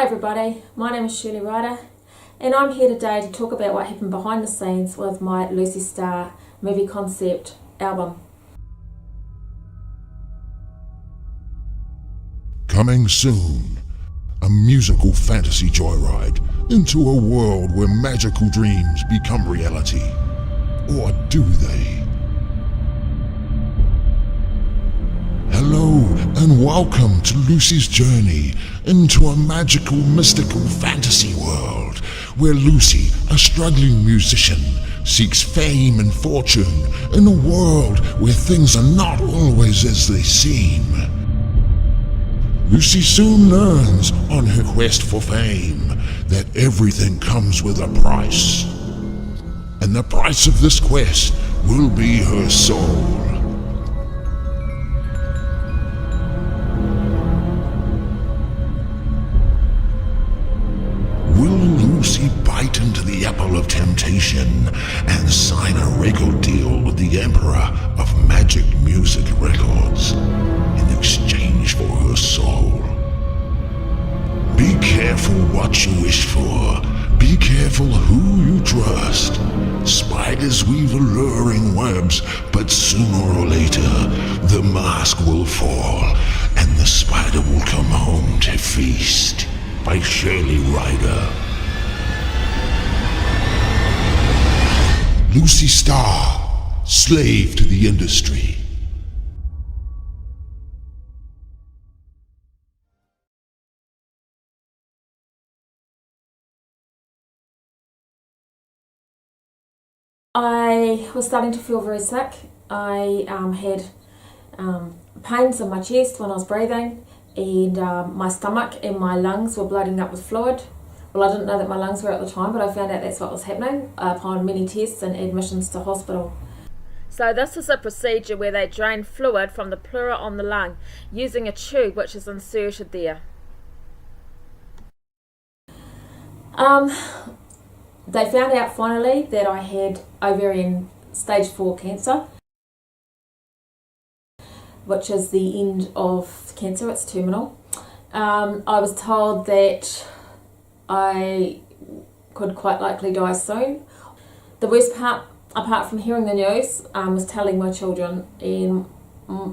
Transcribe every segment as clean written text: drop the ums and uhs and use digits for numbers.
Hi everybody, my name is Shirley Ryder and I'm here today to talk about what happened behind the scenes with my Lucy Star movie concept album. Coming soon, a musical fantasy joyride into a world where magical dreams become reality. Or do they? Hello and welcome to Lucy's journey into a magical, mystical fantasy world where Lucy, a struggling musician, seeks fame and fortune in a world where things are not always as they seem. Lucy soon learns on her quest for fame that everything comes with a price. And the price of this quest will be her soul. Will Lucy bite into the apple of temptation and sign a record deal with the Emperor of Magic Music Records in exchange for her soul? Be careful what you wish for. Be careful who you trust. Spiders weave alluring webs, but sooner or later the mask will fall and the spider will come home to feast. By Shirley Ryder. Lucy Star, slave to the industry. I was starting to feel very sick. I had pains in my chest when I was breathing, and my stomach and my lungs were bloating up with fluid. Well, I didn't know that my lungs were at the time, but I found out that's what was happening upon many tests and admissions to hospital. So this is a procedure where they drain fluid from the pleura on the lung using a tube which is inserted there. They found out finally that I had ovarian stage 4 cancer, which is the end of cancer, it's terminal. I was told that I could quite likely die soon. The worst part, apart from hearing the news, was telling my children, and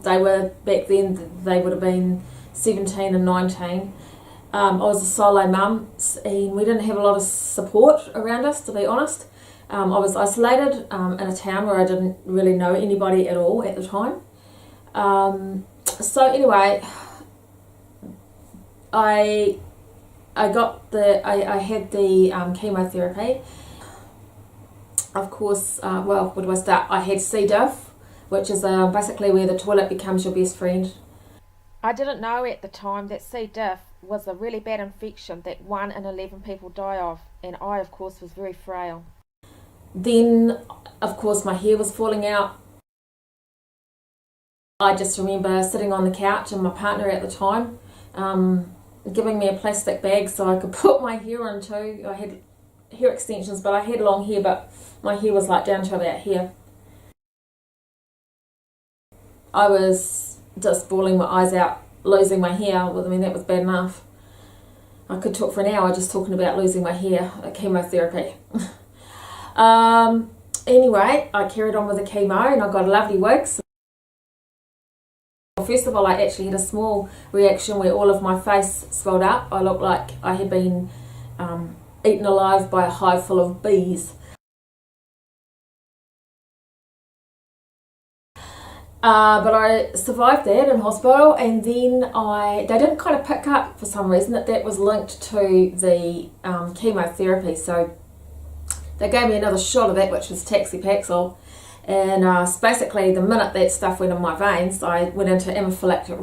they were, back then, they would have been 17 and 19. I was a solo mum and we didn't have a lot of support around us, to be honest. I was isolated in a town where I didn't really know anybody at all at the time. So anyway, I had the chemotherapy. Of course, well, where do I start? I had C. diff, which is basically where the toilet becomes your best friend. I didn't know at the time that C. diff was a really bad infection that 1 in 11 people die of, and I of course was very frail. Then of course my hair was falling out. I just remember sitting on the couch and my partner at the time giving me a plastic bag so I could put my hair into. I had hair extensions, but I had long hair, but my hair was like down to about here. I was just bawling my eyes out, losing my hair. Well, I mean, that was bad enough. I could talk for an hour just talking about losing my hair, chemotherapy. Anyway, I carried on with the chemo and I got a lovely wig. So first of all, I actually had a small reaction where all of my face swelled up. I looked like I had been eaten alive by a hive full of bees. But I survived that in hospital, and then they didn't kind of pick up for some reason that was linked to the chemotherapy. So they gave me another shot of that, which was Taxi-Paxil. And basically the minute that stuff went in my veins, I went into anaphylaxis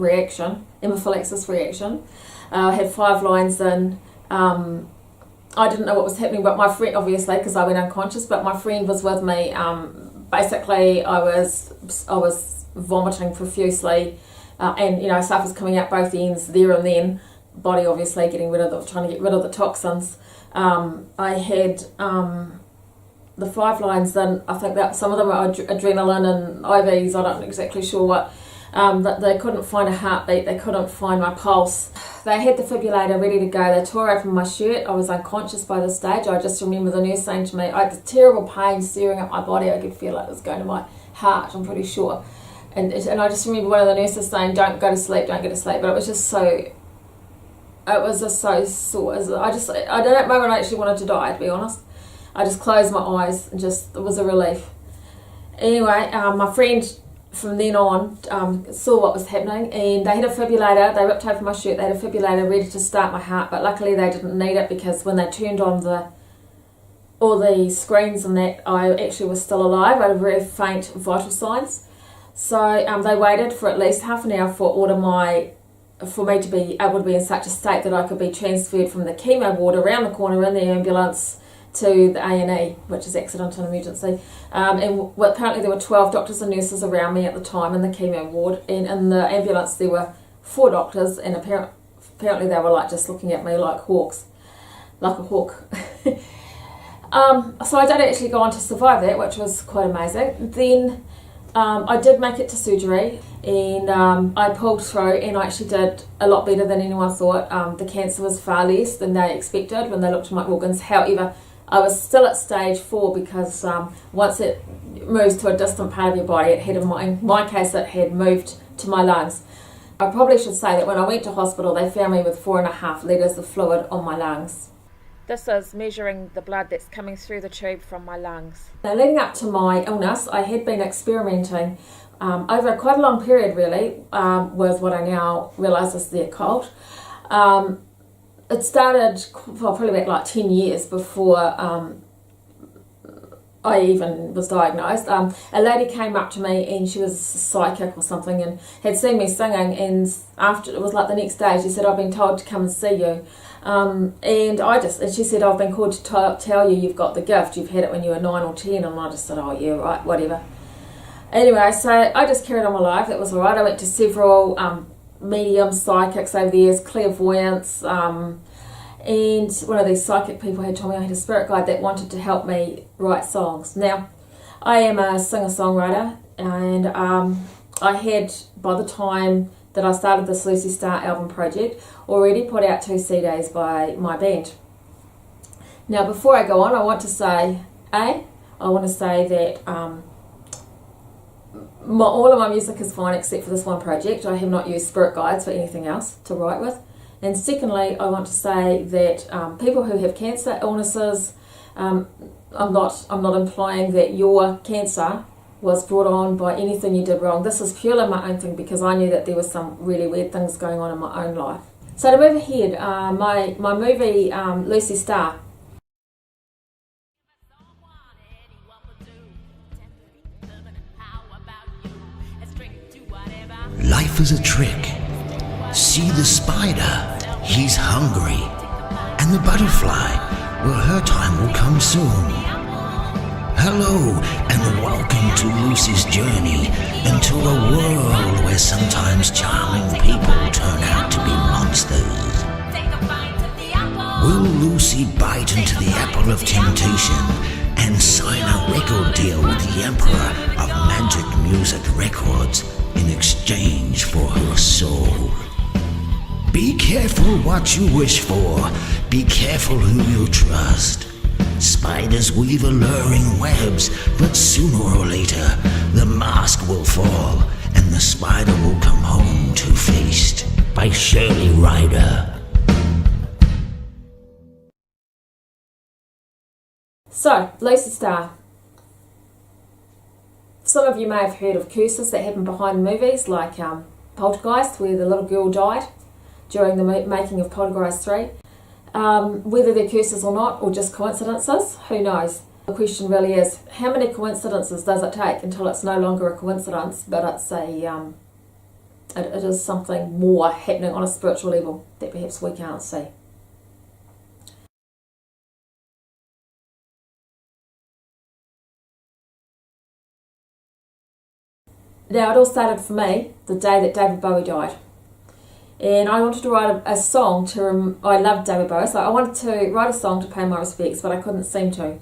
reaction. I had 5 lines in. I didn't know what was happening, but my friend, obviously, because I went unconscious, but my friend was with me. Basically, I was vomiting profusely, and stuff was coming out both ends there and then. Body obviously trying to get rid of the toxins. I had the 5 lines in. I think that some of them were adrenaline and IVs. I don't exactly sure what. That they couldn't find a heartbeat, they couldn't find my pulse. They had the defibrillator ready to go. They tore open my shirt. I was unconscious by this stage. I just remember the nurse saying to me, I had this terrible pain searing up my body. I could feel like it was going to my heart, I'm pretty sure. And I just remember one of the nurses saying, don't go to sleep, don't go to sleep. But it was just so sore. At that moment I actually wanted to die, to be honest. I just closed my eyes and it was a relief. Anyway, my friend from then on saw what was happening, and they had a defibrillator. They ripped open my shirt. They had a defibrillator ready to start my heart, but luckily they didn't need it, because when they turned on all the screens and that, I actually was still alive. I had very faint vital signs. So they waited for at least half an hour for me to be able to be in such a state that I could be transferred from the chemo ward around the corner in the ambulance to the A&E, which is accident and emergency. Apparently there were 12 doctors and nurses around me at the time in the chemo ward, and in the ambulance there were 4 doctors, and apparently they were like just looking at me like hawks, like a hawk. So I did actually go on to survive that, which was quite amazing. Then I did make it to surgery, and I pulled through, and I actually did a lot better than anyone thought. The cancer was far less than they expected when they looked at my organs. However, I was still at stage 4, because once it moves to a distant part of your body, it had, in my case, it had moved to my lungs. I probably should say that when I went to hospital, they found me with 4.5 litres of fluid on my lungs. This is measuring the blood that's coming through the tube from my lungs. Now, leading up to my illness, I had been experimenting over quite a long period, really, with what I now realise is the occult. It started probably about like 10 years before I even was diagnosed. A lady came up to me, and she was psychic or something, and had seen me singing, and after, it was like the next day, she said, I've been told to come and see you. And she said, I've been called to tell you you've got the gift, you've had it when you were 9 or 10, and I just said, oh yeah, right, whatever. Anyway, so I just carried on my life. That was alright. I went to several mediums, psychics over the years, clairvoyance, and one of these psychic people had told me I had a spirit guide that wanted to help me write songs. Now, I am a singer-songwriter, and I had, by the time that I started this Lucy Star album project, already put out 2 CDs by my band. Now, before I go on, I want to say, that all of my music is fine except for this one project. I have not used spirit guides for anything else to write with. And secondly, I want to say that people who have cancer illnesses, I'm not implying that your cancer was brought on by anything you did wrong. This is purely my own thing, because I knew that there was some really weird things going on in my own life. So to move ahead, my movie Lucy Star. Life is a trick. See the spider, he's hungry. And the butterfly, well, her time will come soon. Hello, and welcome to Lucy's journey into a world where sometimes charming people turn out to be monsters. Will Lucy bite into the apple of temptation and sign a record deal with the Emperor of Magic Music Records in exchange for her soul? Be careful what you wish for. Be careful who you trust. Spiders weave alluring webs, but sooner or later the mask will fall and the spider will come home two-faced. By Shirley Ryder. So, Lucy Star. Some of you may have heard of curses that happen behind movies, like Poltergeist, where the little girl died during the making of Poltergeist 3. Whether they're curses or not, or just coincidences, who knows? The question really is, how many coincidences does it take until it's no longer a coincidence, but it's it is something more happening on a spiritual level that perhaps we can't see? Now, it all started for me the day that David Bowie died. And I wanted to write a song I loved David Bowie, so I wanted to write a song to pay my respects, but I couldn't seem to.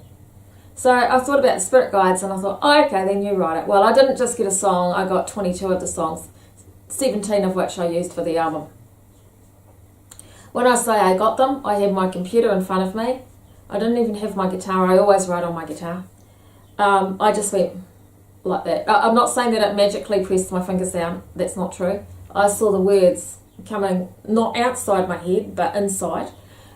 So I thought about the spirit guides, and I thought, oh, okay, then you write it. Well, I didn't just get a song, I got 22 of the songs. 17 of which I used for the album. When I say I got them, I had my computer in front of me. I didn't even have my guitar. I always write on my guitar. I just went like that. I'm not saying that it magically pressed my fingers down. That's not true. I saw the words coming not outside my head, but inside.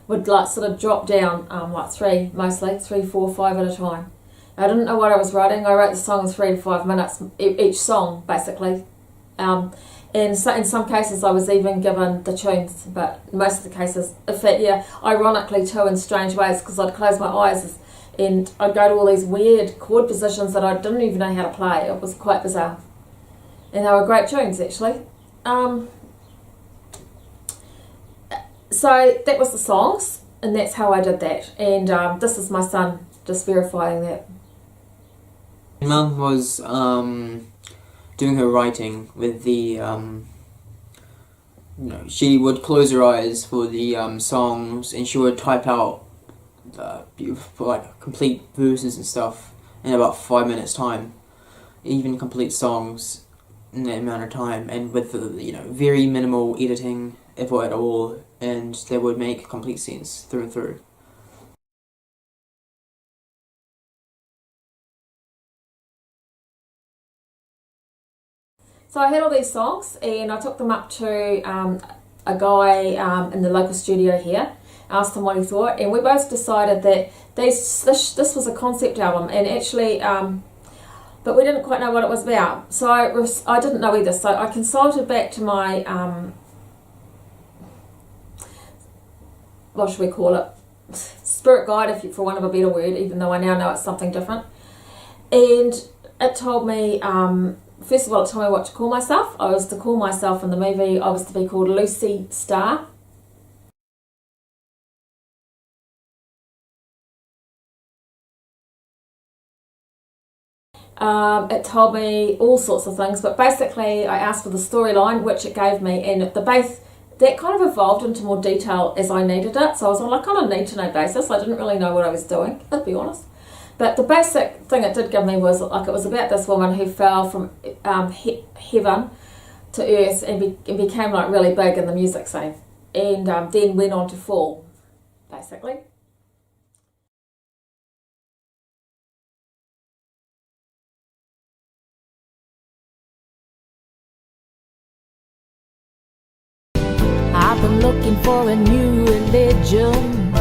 Would like sort of drop down like three, 4, 5 at a time. I didn't know what I was writing. I wrote the song in 3 to 5 minutes, each song basically. And so in some cases I was even given the tunes, but most of the cases, in fact, yeah, ironically too, in strange ways, because I'd close my eyes and I'd go to all these weird chord positions that I didn't even know how to play. It was quite bizarre. And they were great tunes, actually. So that was the songs, and that's how I did that. And this is my son just verifying that. Mum was doing her writing with the she would close her eyes for the songs, and she would type out beautiful, like complete verses and stuff in about 5 minutes time, even complete songs in that amount of time, and with very minimal editing, if at all, and they would make complete sense through and through. So I had all these songs and I took them up to a guy in the local studio here, asked him what he thought, and we both decided that this was a concept album, and actually, but we didn't quite know what it was about. So I didn't know either, so I consulted back to my, what should we call it, spirit guide, for want of a better word, even though I now know it's something different. And it told me, first of all, it told me what to call myself. I was to call myself in the movie, I was to be called Lucy Starr. It told me all sorts of things, but basically I asked for the storyline, which it gave me, and that kind of evolved into more detail as I needed it. So I was on like on a need-to-know basis. I didn't really know what I was doing, to be honest. But the basic thing it did give me was like it was about this woman who fell from heaven to earth and became like really big in the music scene, and then went on to fall, basically. I've been looking for a new religion,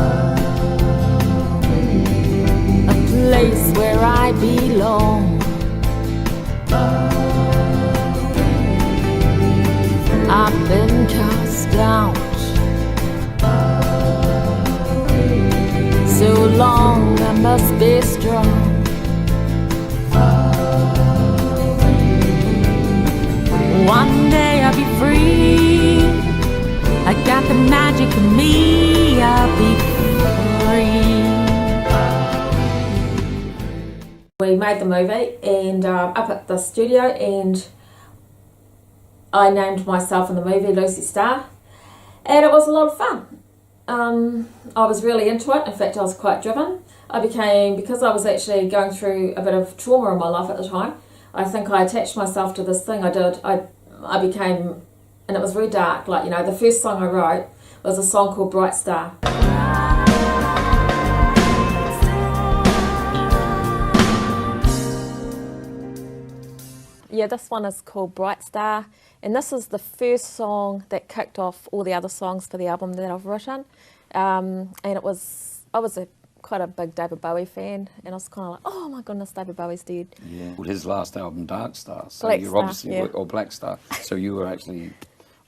a place where I belong. I've been cast out so long, I must be strong. One day I'll be free. I got the magic in me, I'll be free. We made the movie and up at the studio, and I named myself in the movie Lucy Starr, and it was a lot of fun. I was really into it. In fact, I was quite driven. Because I was actually going through a bit of trauma in my life at the time, I think I attached myself to this thing I did. I became, and it was very dark, like, the first song I wrote was a song called Bright Star. Yeah, this one is called Bright Star, and this is the first song that kicked off all the other songs for the album that I've written. And I was quite a big David Bowie fan, and I was kind of like, oh my goodness, David Bowie's dead. Yeah, well, his last album, Dark Star, so Black you're Star, obviously, yeah. or Black Star, so you were actually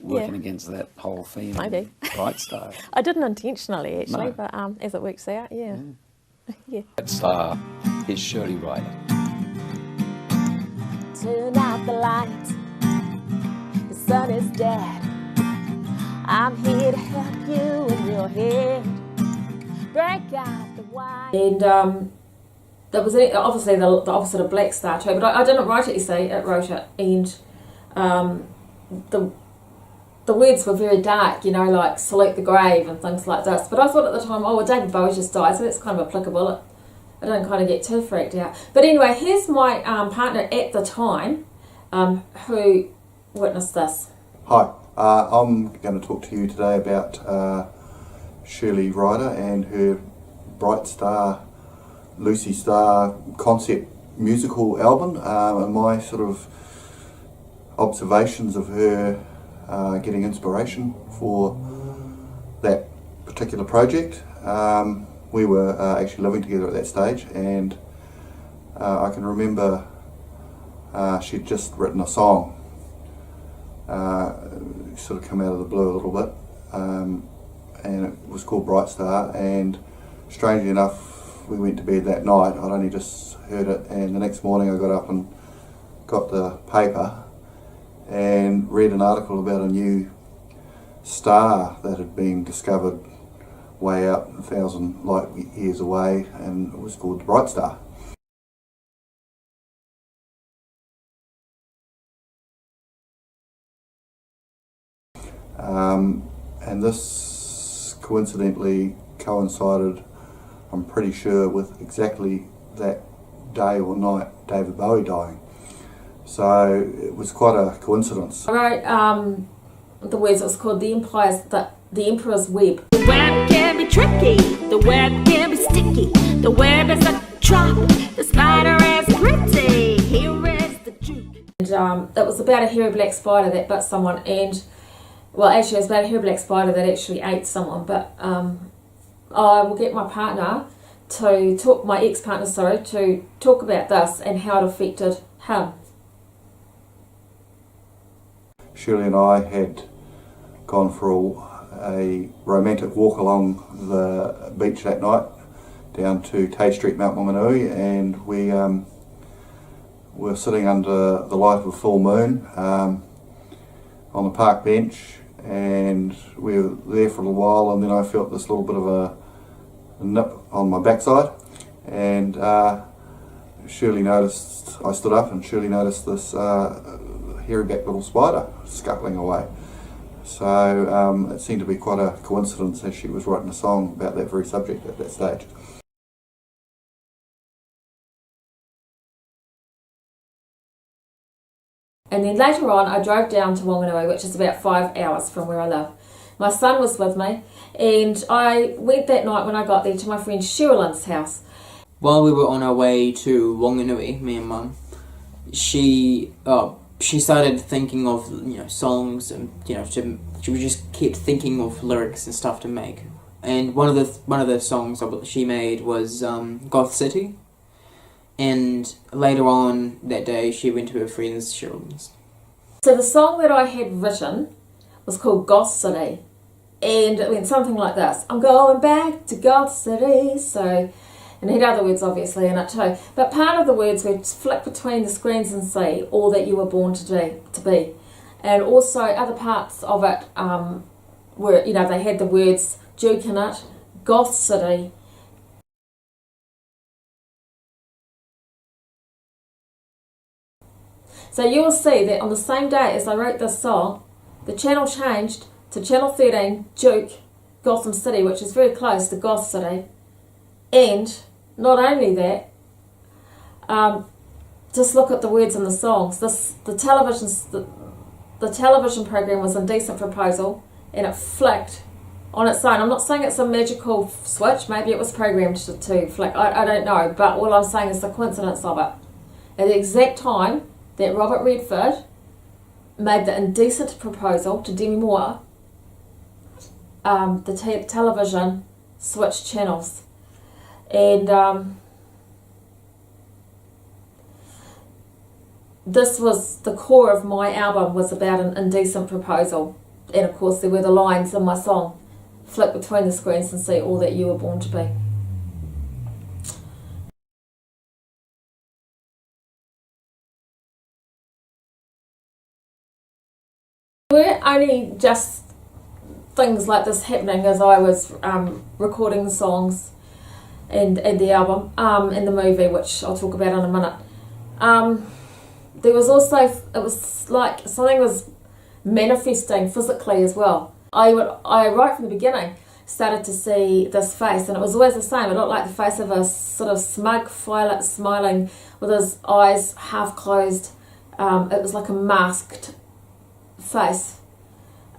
working against that whole theme. Maybe. Bright Star. I didn't intentionally, actually, No. but as it works out, yeah. Yeah. Bright Star is Shirley Ryder. Turn out the light, the sun is dead. I'm here to help you in your head. Break out the white. And that was obviously the opposite of Black Star too, but I didn't write it, you see, it wrote it. And the words were very dark, like salute the grave and things like this. But I thought at the time, oh, well, David Bowie just died, so that's kind of applicable. I didn't kind of get too freaked out. But anyway, here's my partner at the time who witnessed this. Hi, I'm going to talk to you today about Shirley Ryder and her Bright Star, Lucy Star concept musical album, and my sort of observations of her getting inspiration for that particular project. We were actually living together at that stage, and I can remember she'd just written a song, sort of come out of the blue a little bit, and it was called Bright Star, and strangely enough we went to bed that night. I'd only just heard it, and the next morning I got up and got the paper and read an article about a new star that had been discovered way out 1,000 light years away, and it was called the Bright Star. And this coincidentally coincided, I'm pretty sure, with exactly that day or night David Bowie dying. So it was quite a coincidence. I wrote the words, it was called The Emperor's Web. The web can be tricky, the web can be sticky, the web is a trap, the spider is pretty, here is the juke. And it was about a hairy black spider that bit someone, and well, actually it was about a hairy black spider that actually ate someone, but I will get my partner to talk, my ex-partner, sorry, to talk about this and how it affected him. Shirley and I had gone for a romantic walk along the beach that night down to Tay Street, Mount Maunganui, and we were sitting under the light of a full moon on the park bench, and we were there for a little while, and then I felt this little bit of a nip on my backside, and Shirley noticed, I stood up and Shirley noticed this hairy back little spider scuttling away. So it seemed to be quite a coincidence as she was writing a song about that very subject at that stage. And then later on I drove down to Wanganui, which is about 5 hours from where I live. My son was with me, and I went that night when I got there to my friend Sherilyn's house. While we were on our way to Wanganui, me and Mum, she started thinking of songs, and she just kept thinking of lyrics and stuff to make. And one of the songs she made was Goth City. And later on that day, she went to her friend's Sherilyn's. So the song that I had written was called Goth City, and it went something like this: I'm going back to Goth City. So, and it had other words obviously in it too, but part of the words were flick between the screens and see all that you were born to be, and also other parts of it were, they had the words Duke in it, Goth City. So you will see that on the same day as I wrote this song, the channel changed to channel 13, Duke, Gotham City, which is very close to Goth City. And not only that, just look at the words in the songs. The television program was Indecent Proposal, and it flicked on its own. I'm not saying it's a magical switch. Maybe it was programmed to flick. I don't know. But all I'm saying is the coincidence of it. At the exact time that Robert Redford made the Indecent Proposal to Demi Moore, the television switched channels. And this was the core of my album, was about an indecent proposal. And of course there were the lines in my song, flick between the screens and see all that you were born to be. There were only just things like this happening as I was recording the songs and the album and the movie, which I'll talk about in a minute. There was also, it was like something was manifesting physically as well. I right from the beginning started to see this face, and it was always the same. It looked like the face of a sort of smug violet smiling with his eyes half closed. It was like a masked face,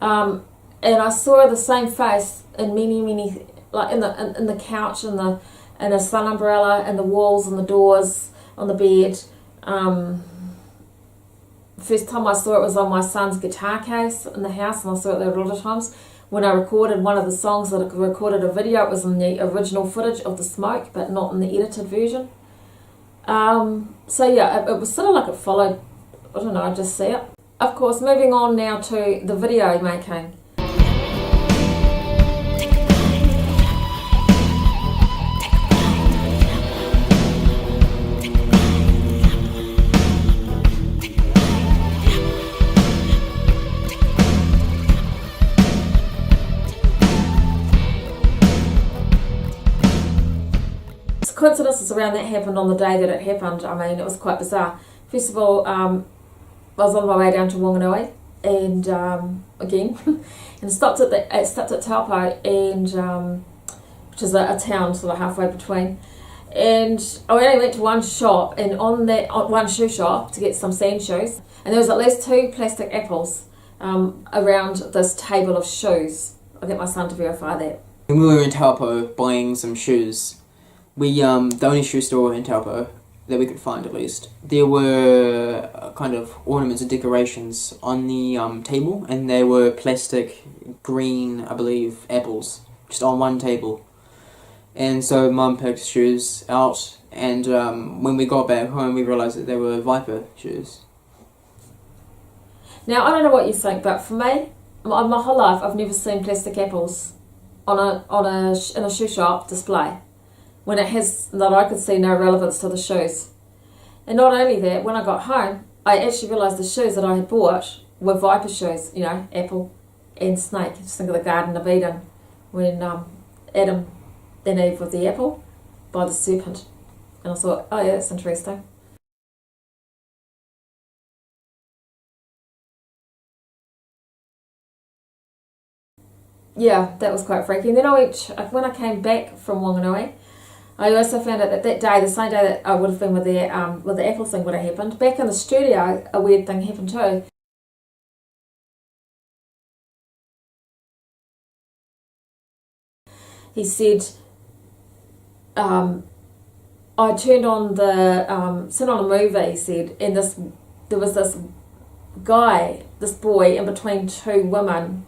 And I saw the same face in many, like in the couch, in a sun umbrella, and the walls and the doors, on the bed. First time I saw it was on my son's guitar case in the house, and I saw it there a lot of times. When I recorded one of the songs that I recorded a video, it was in the original footage of the smoke, but not in the edited version. So yeah, it was sort of like it followed, I don't know, I just see it. Of course, moving on now to the video making. Coincidences around that happened on the day that it happened. I mean, it was quite bizarre. First of all, I was on my way down to Wanganui, and again, and stopped at Taupo, and which is a town sort of halfway between. And I only went to one shop, and on one shoe shop to get some sand shoes, and there was at least 2 plastic apples around this table of shoes. I'll get my son to verify that. When we were in Taupo buying some shoes, the only shoe store in Taupo that we could find, at least, there were kind of ornaments and decorations on the table, and they were plastic green, I believe, apples, just on one table. And so Mum picked shoes out, and when we got back home we realised that they were Viper shoes. Now, I don't know what you think, but for me, my whole life I've never seen plastic apples in a shoe shop display, when it has, that I could see, no relevance to the shoes. And not only that, when I got home, I actually realised the shoes that I had bought were Viper shoes, you know, apple and snake. Just think of the Garden of Eden, when Adam and Eve with the apple by the serpent. And I thought, oh yeah, that's interesting. Yeah, that was quite freaky. And then when I came back from Wanganui, I also found out that day, the same day that I would have been with the apple thing would have happened, back in the studio, a weird thing happened too. He said, I turned on sent on a movie, he said, and there was this guy, this boy, in between 2 women,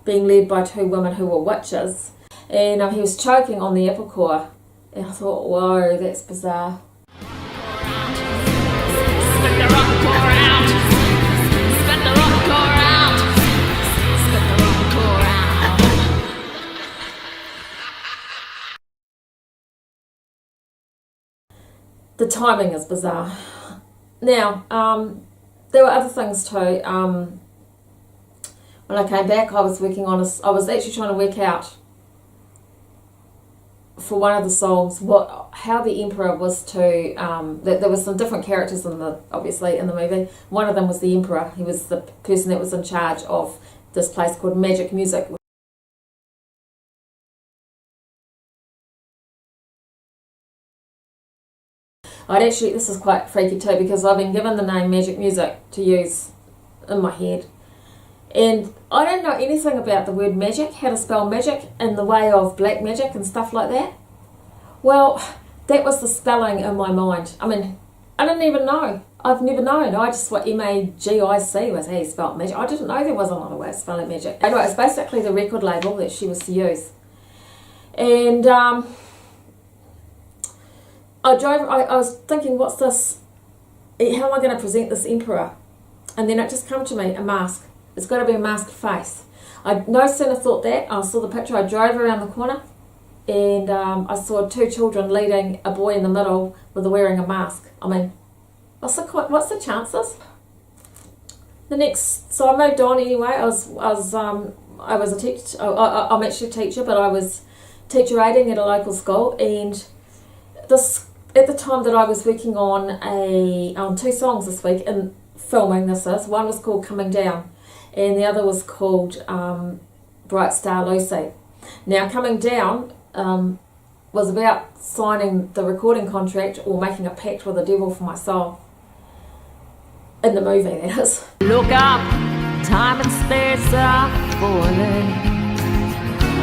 being led by 2 women who were witches, and he was choking on the apple core. And I thought, whoa, that's bizarre. The timing is bizarre. Now, there were other things too. When I came back, I was actually trying to work out, for one of the songs, how the Emperor was to, there were some different characters obviously in the movie. One of them was the Emperor. He was the person that was in charge of this place called Magic Music. This is quite freaky too, because I've been given the name Magic Music to use in my head. And I don't know anything about the word magic, how to spell magic in the way of black magic and stuff like that. Well, that was the spelling in my mind. I mean, I didn't even know. I've never known. I just thought MAGIC was how you spelled magic. I didn't know there was another way of spelling magic. Anyway, it's basically the record label that she was to use. And I was thinking, what's this? How am I going to present this Emperor? And then it just came to me, a mask. It's got to be a masked face. I no sooner thought that, I saw the picture, I drove around the corner, and I saw 2 children leading a boy in the middle with wearing a mask. I mean, what's the chances? So I moved on anyway. I was a teacher. I'm actually a teacher, but I was teacher aiding at a local school, and at the time that I was working on 2 songs this week and filming one was called Coming Down, and the other was called Bright Star Lucy. Now, Coming Down was about signing the recording contract or making a pact with the devil for my soul. In the movie, that is. Look up time and space are falling.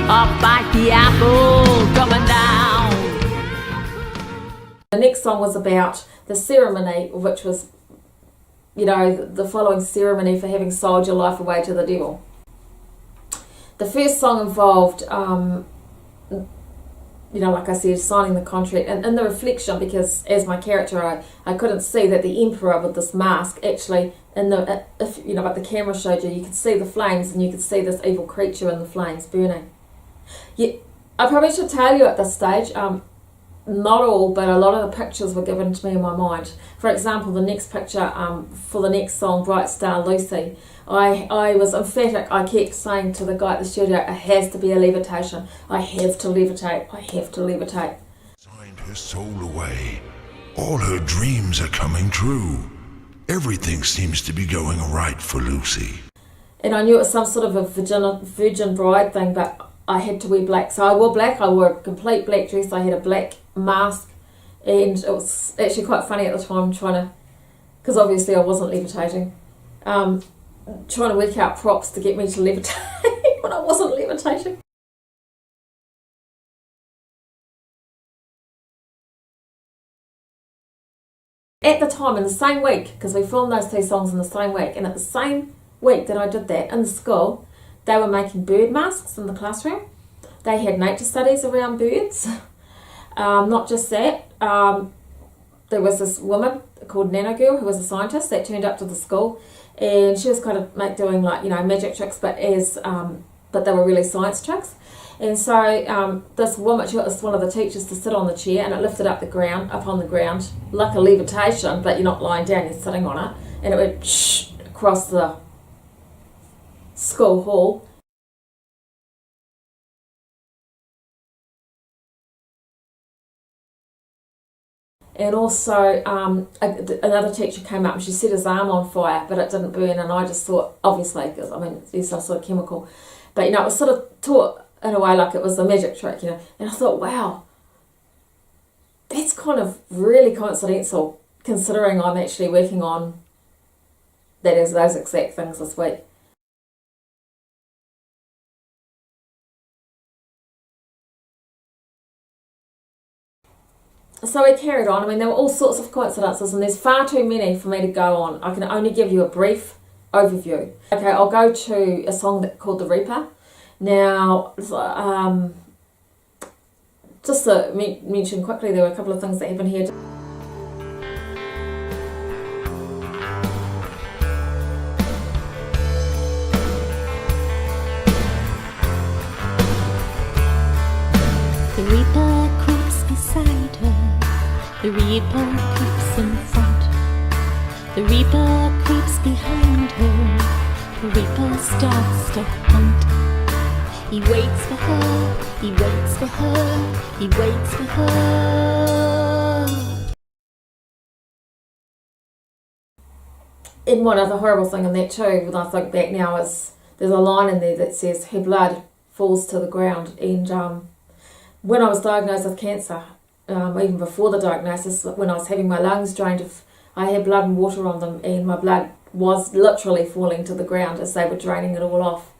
Up bite the apple coming down. The next song was about the ceremony, which was, you know, the following ceremony for having sold your life away to the devil. The first song involved, you know, like I said, signing the contract, and in the reflection, because as my character, I couldn't see that the emperor with this mask actually, in the, if you know, like the camera showed you, you could see the flames and you could see this evil creature in the flames burning. Yeah, I probably should tell you at this stage, not all, but a lot of the pictures were given to me in my mind. For example, the next picture for the next song, Bright Star Lucy, I was emphatic. I kept saying to the guy at the studio, it has to be a levitation. I have to levitate. I have to levitate. Signed her soul away. All her dreams are coming true. Everything seems to be going right for Lucy. And I knew it was some sort of a virgin bride thing, but I had to wear black. So I wore black. I wore a complete black dress. I had a black mask, and it was actually quite funny at the time because obviously I wasn't levitating, trying to work out props to get me to levitate when I wasn't levitating. At the time, in the same week, because we filmed those two songs in the same week, and at the same week that I did that in the school, they were making bird masks in the classroom. They had nature studies around birds. Not just that, there was this woman called Nano Girl who was a scientist that turned up to the school, and she was kind of doing like, you know, magic tricks, but they were really science tricks. And so this woman, she got one of the teachers to sit on the chair, and it lifted up on the ground, like a levitation, but you're not lying down, you're sitting on it, and it went across the school hall. And also another teacher came up and she set his arm on fire, but it didn't burn, and I just thought, obviously, because I mean there's some sort of chemical, but you know, it was sort of taught in a way like it was a magic trick, you know. And I thought, wow, that's kind of really coincidental, considering I'm actually working on those exact things this week. So we carried on. I mean, there were all sorts of coincidences, and there's far too many for me to go on. I can only give you a brief overview. Okay, I'll go to a song called The Reaper. Now, just to mention quickly, there were a couple of things that happened here. The Reaper creeps beside her. The Reaper creeps in front. The Reaper creeps behind her. The Reaper starts to hunt. He waits for her. He waits for her. He waits for her. And one other horrible thing in that too, when I think back now, is there's a line in there that says her blood falls to the ground. And when I was diagnosed with cancer, even before the diagnosis, when I was having my lungs drained, I had blood and water on them, and my blood was literally falling to the ground as they were draining it all off.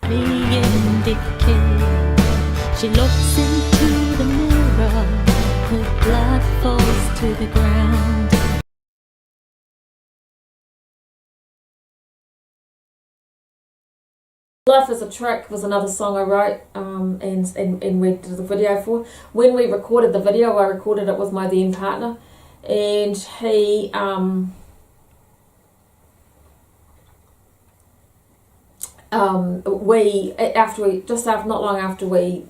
She looks into the mirror, her blood falls to the ground. Life is a Trick was another song I wrote and we did the video for. When we recorded the video, I recorded it with my then partner, and he not long after we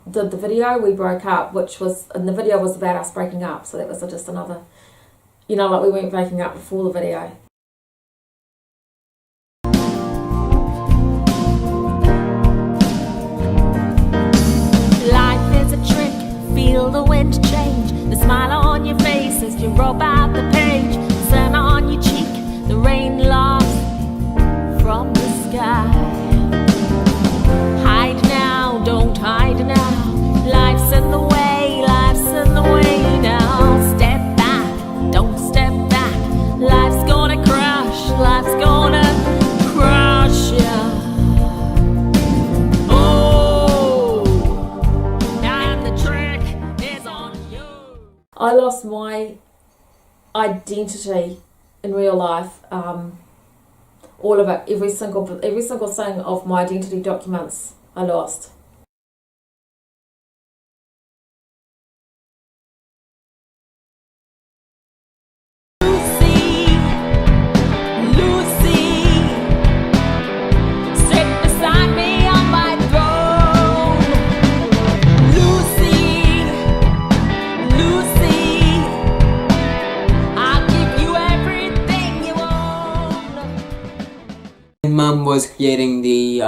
did the video, we broke up, and the video was about us breaking up, so that was just another, you know, like we weren't breaking up before the video. Feel the wind change, the smile on your face as you rub out the page, the sun on your cheek, the rain lost from the sky. Hide now, don't hide now, life's in the way, life's in the way now. Step back, don't step back, life's gonna crush you. lost my identity in real life. All of it, every single thing of my identity documents, I lost. Mum was creating the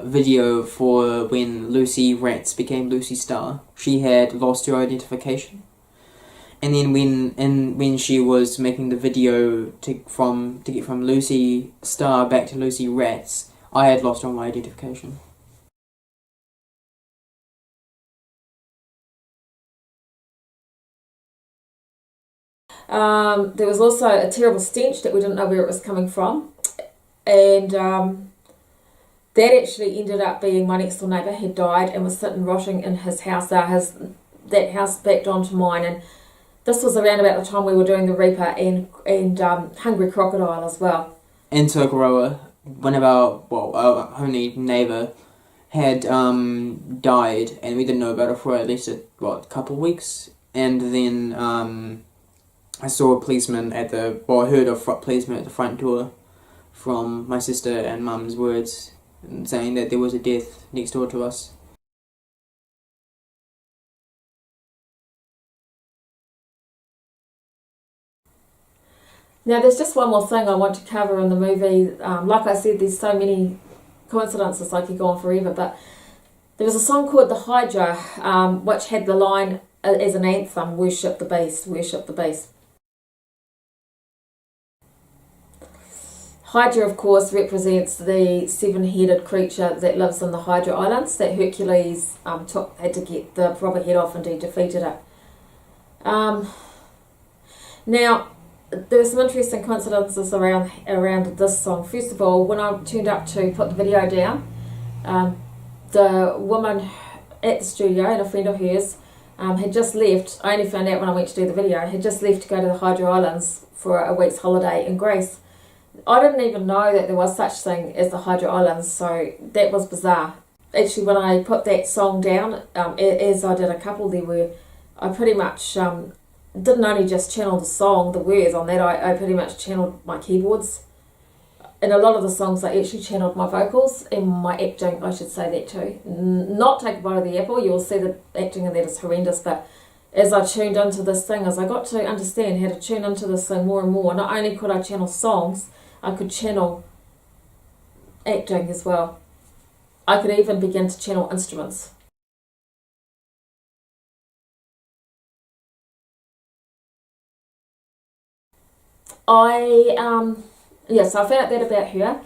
video for when Lucy Rats became Lucy Star. She had lost her identification, and then when she was making the video to get from Lucy Star back to Lucy Rats, I had lost all my identification. There was also a terrible stench that we didn't know where it was coming from. And that actually ended up being my next door neighbour had died and was sitting rotting in his house. That house backed onto mine, and this was around about the time we were doing the Reaper and Hungry Crocodile as well. In Tokoroa, one of our only neighbour had died, and we didn't know about it for at least a couple of weeks. And then I saw a policeman I heard a policeman at the front door, from my sister and Mum's words, saying that there was a death next door to us. Now there's just one more thing I want to cover in the movie. Like I said, there's so many coincidences I could go on forever, but there was a song called The Hydra, which had the line as an anthem, "Worship the beast, worship the beast." Hydra, of course, represents the seven-headed creature that lives in the Hydra Islands that Hercules had to get the proper head off, and he defeated it. Now, there were some interesting coincidences around this song. First of all, when I turned up to put the video down, the woman at the studio and a friend of hers had just left. I only found out when I went to do the video. Had just left to go to the Hydra Islands for a week's holiday in Greece. I didn't even know that there was such thing as the Hydra Islands, so that was bizarre. Actually, when I put that song down, as I did a couple there, I pretty much didn't only just channel the song, the words on that, I pretty much channeled my keyboards. In a lot of the songs, I actually channeled my vocals and my acting, I should say that too. Not take a bite of the apple, you'll see the acting in that is horrendous, but as I tuned into this thing, as I got to understand how to tune into this thing more and more, not only could I channel songs, I could channel acting as well. I could even begin to channel instruments. So I found out that about her.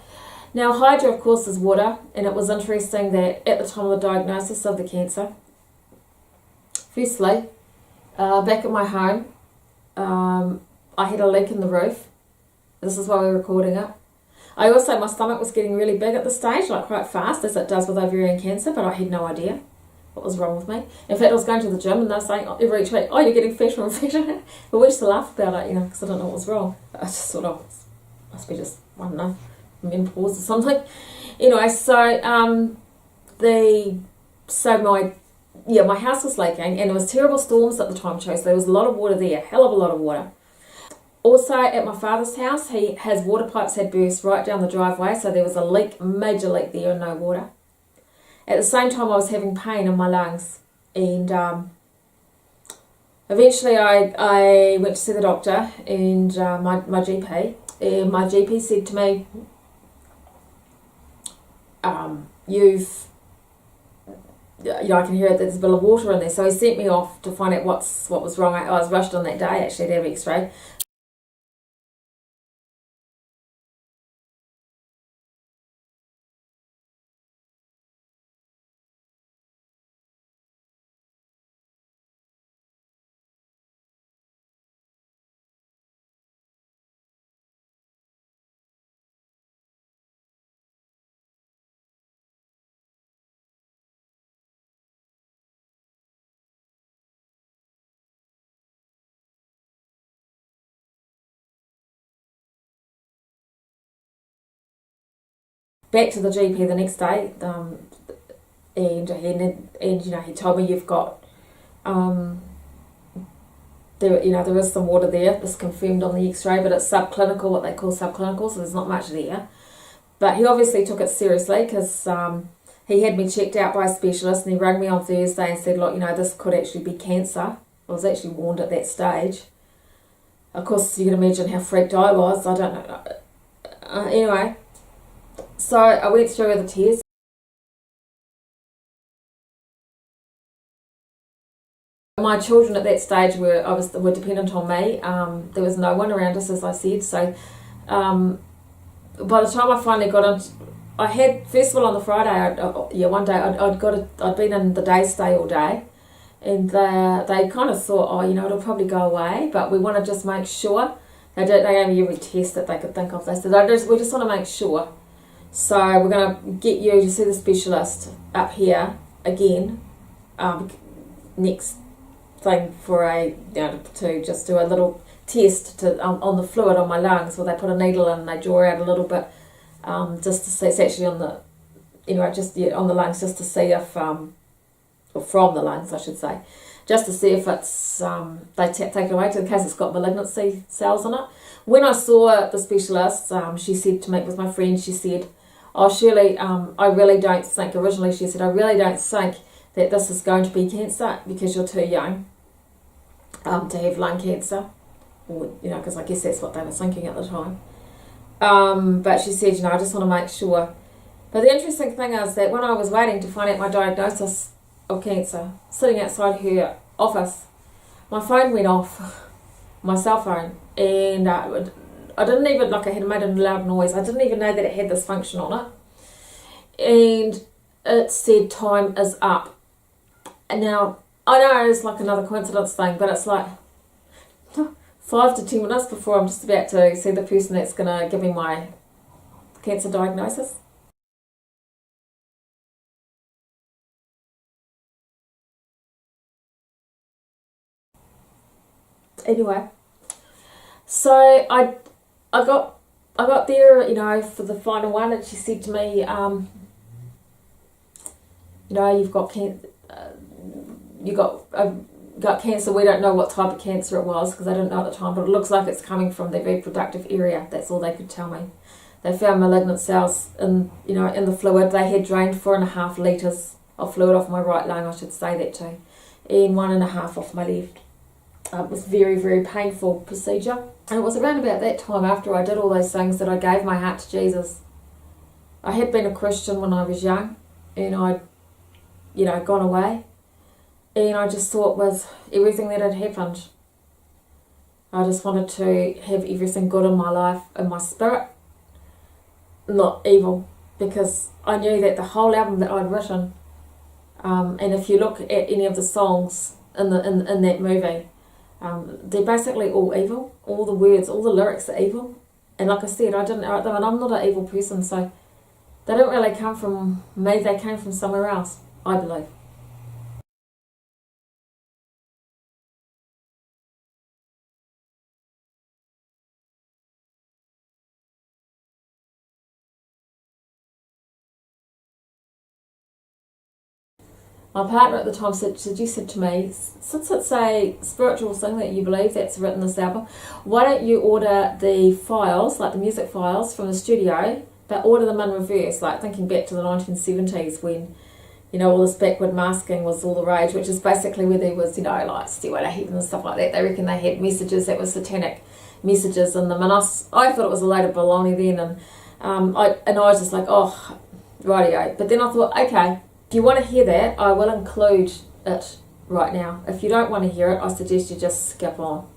Now, Hydra, of course, is water, and it was interesting that at the time of the diagnosis of the cancer, firstly, back at my home, I had a leak in the roof. This is why we were recording it. I also, my stomach was getting really big at the stage, like quite fast, as it does with ovarian cancer, but I had no idea what was wrong with me. In fact, I was going to the gym and they were saying every each week, "Oh, you're getting fatter and fatter." But we used to laugh about it, because I didn't know what was wrong. I just sort of, must be just, I don't know, menopause or something. Anyway, my house was leaking, and there was terrible storms at the time too, so there was a lot of water there, a hell of a lot of water. Also, at my father's house, his water pipes had burst right down the driveway, so there was a leak, major leak there, and no water. At the same time, I was having pain in my lungs, and eventually I went to see the doctor and my GP, and my GP said to me, I can hear it, there's a bit of water in there, so he sent me off to find out what was wrong. I was rushed on that day actually to have an x-ray. back to the GP the next day, and he told me you've got there is some water there. It's confirmed on the X-ray, but it's subclinical, what they call subclinical, so there's not much there. But he obviously took it seriously because he had me checked out by a specialist, and he rang me on Thursday and said, look, this could actually be cancer. I was actually warned at that stage. Of course, you can imagine how freaked I was. I don't know. Anyway, so I went through the test. My children at that stage were dependent on me. There was no one around us, as I said. So by the time I finally got in, I had, first of all, on the Friday, one day I'd been in the day stay all day, and they kind of thought, it'll probably go away, but we want to just make sure. They gave me every test that they could think of. They said, we just want to make sure. So we're going to get you to see the specialist up here again next thing for to just do a little test on the fluid on my lungs, where they put a needle in and they draw out a little bit just to see. It's actually on the on the lungs, just to see if or from the lungs I should say, just to see if it's they take it away, in case it's got malignancy cells in it. When I saw the specialist, she said to me, with my friend, she said, oh Shirley, I really don't think, originally she said, I really don't think that this is going to be cancer because you're too young to have lung cancer, or because I guess that's what they were thinking at the time. But she said, I just want to make sure. But the interesting thing is that when I was waiting to find out my diagnosis of cancer, sitting outside her office, my phone went off, my cell phone, and I didn't even, it had made a loud noise. I didn't even know that it had this function on it, and it said time is up. And now, I know it's like another coincidence thing, but it's like 5 to 10 minutes before I'm just about to see the person that's going to give me my cancer diagnosis. Anyway, so I got there, for the final one, and she said to me, you've got cancer. You got cancer. We don't know what type of cancer it was because I didn't know at the time, but it looks like it's coming from the reproductive area. That's all they could tell me. They found malignant cells in the fluid. They had drained 4.5 litres of fluid off my right lung, I should say that too, and 1.5 off my left. It was very, very painful procedure. And it was around about that time, after I did all those things, that I gave my heart to Jesus. I had been a Christian when I was young, and I'd gone away. And I just thought, with everything that had happened, I just wanted to have everything good in my life, in my spirit, not evil, because I knew that the whole album that I'd written, and if you look at any of the songs in that movie, they're basically all evil. All the words, all the lyrics are evil. And like I said, I didn't write them, and I'm not an evil person, so they don't really come from me. They came from somewhere else, I believe. My partner at the time suggested to me, since it's a spiritual thing that you believe that's written this album, why don't you order the files, like the music files from the studio, but order them in reverse, like thinking back to the 1970s when, all this backward masking was all the rage, which is basically where there was, like Stairway to Heaven and stuff like that. They reckon they had messages that were satanic messages in them, and I thought it was a load of baloney then, and I was just like, oh, rightio. But then I thought, okay, if you want to hear that, I will include it right now. If you don't want to hear it, I suggest you just skip on.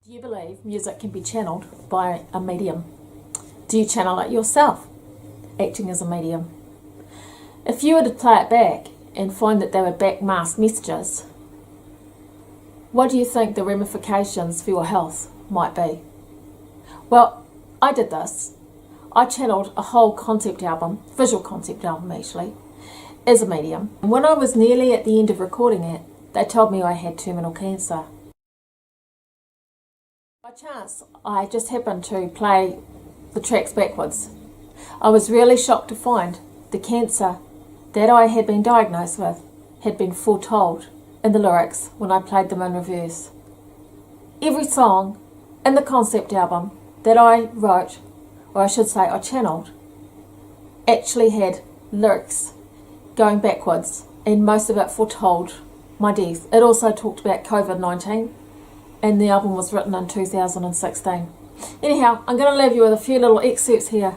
Do you believe music can be channeled by a medium? Do you channel it yourself, acting as a medium? If you were to play it back and find that they were backmasked messages, what do you think the ramifications for your health might be? Well, I did this. I channeled a whole concept album, visual concept album actually, as a medium. And when I was nearly at the end of recording it, they told me I had terminal cancer. By chance, I just happened to play the tracks backwards. I was really shocked to find the cancer that I had been diagnosed with had been foretold in the lyrics when I played them in reverse. Every song in the concept album that I wrote, or I should say I channeled, actually had lyrics going backwards, and most of it foretold my death. It also talked about COVID-19, and the album was written in 2016. Anyhow, I'm going to leave you with a few little excerpts here.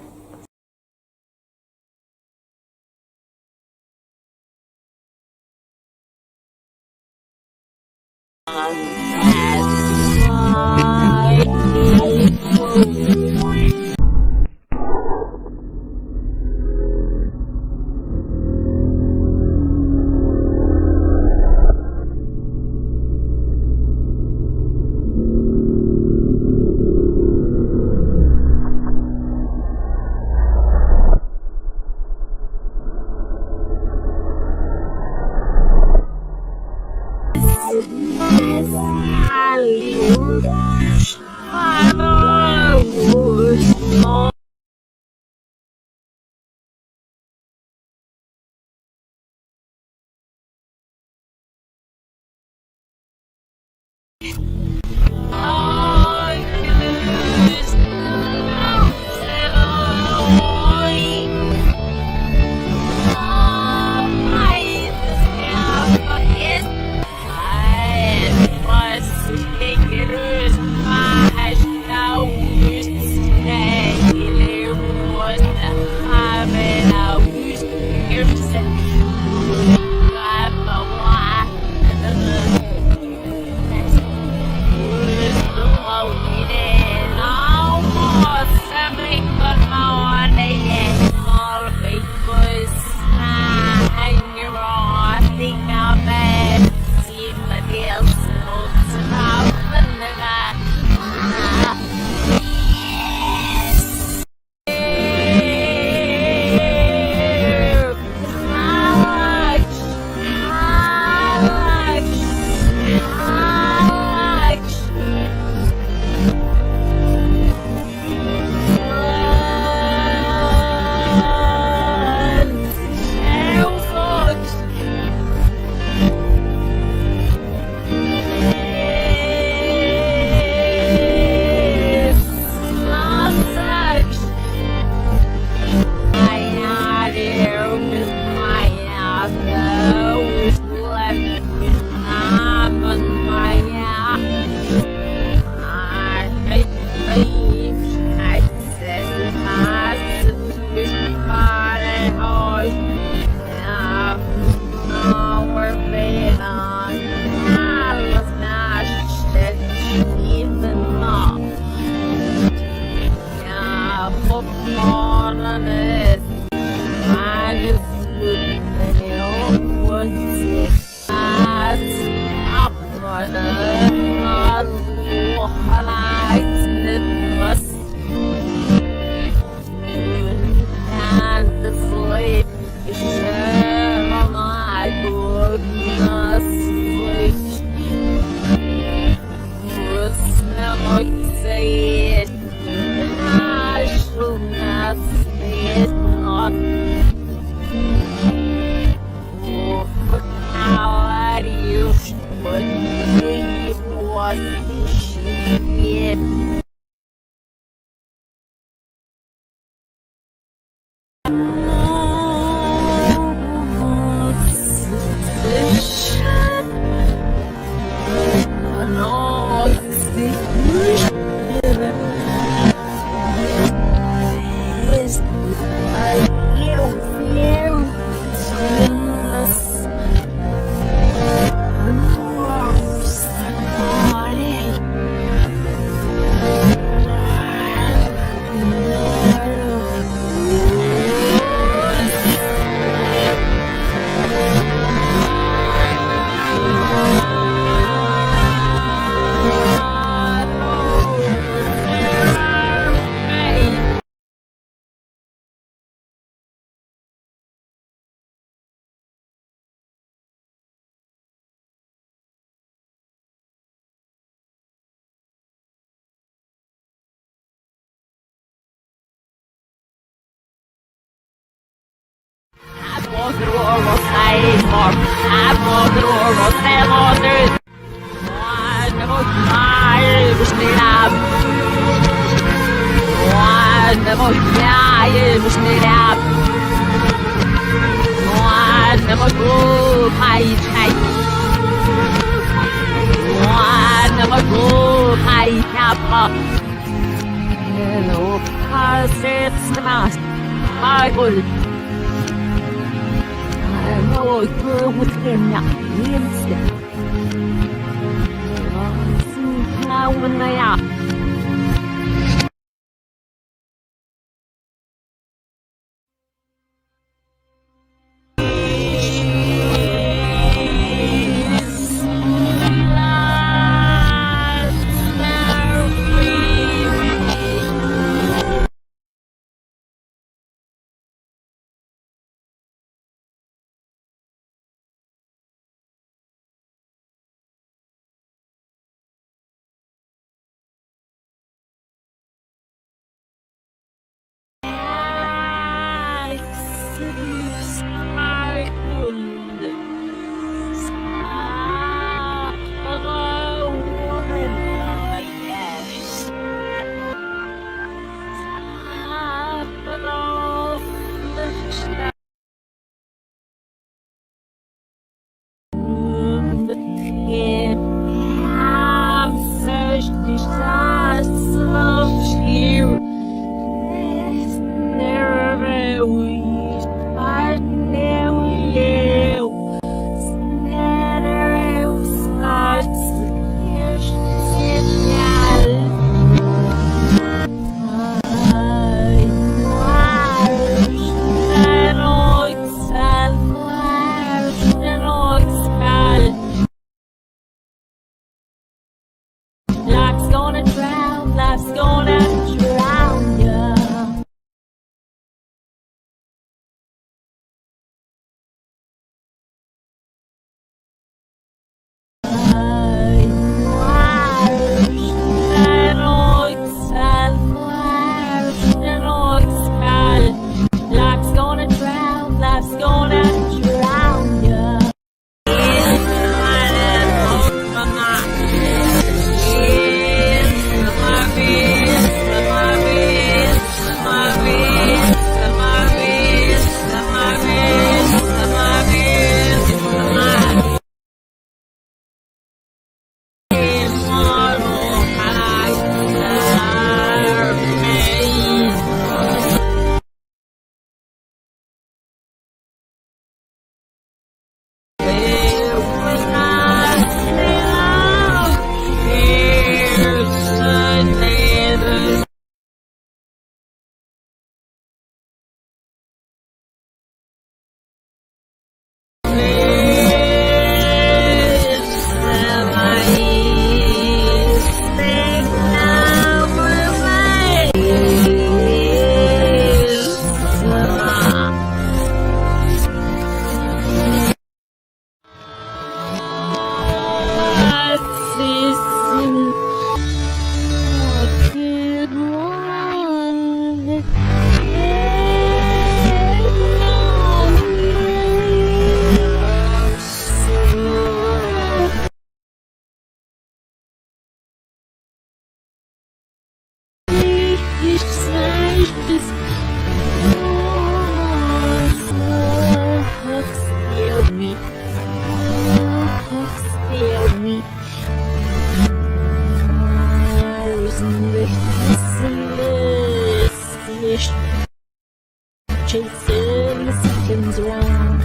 Chasing the seconds round.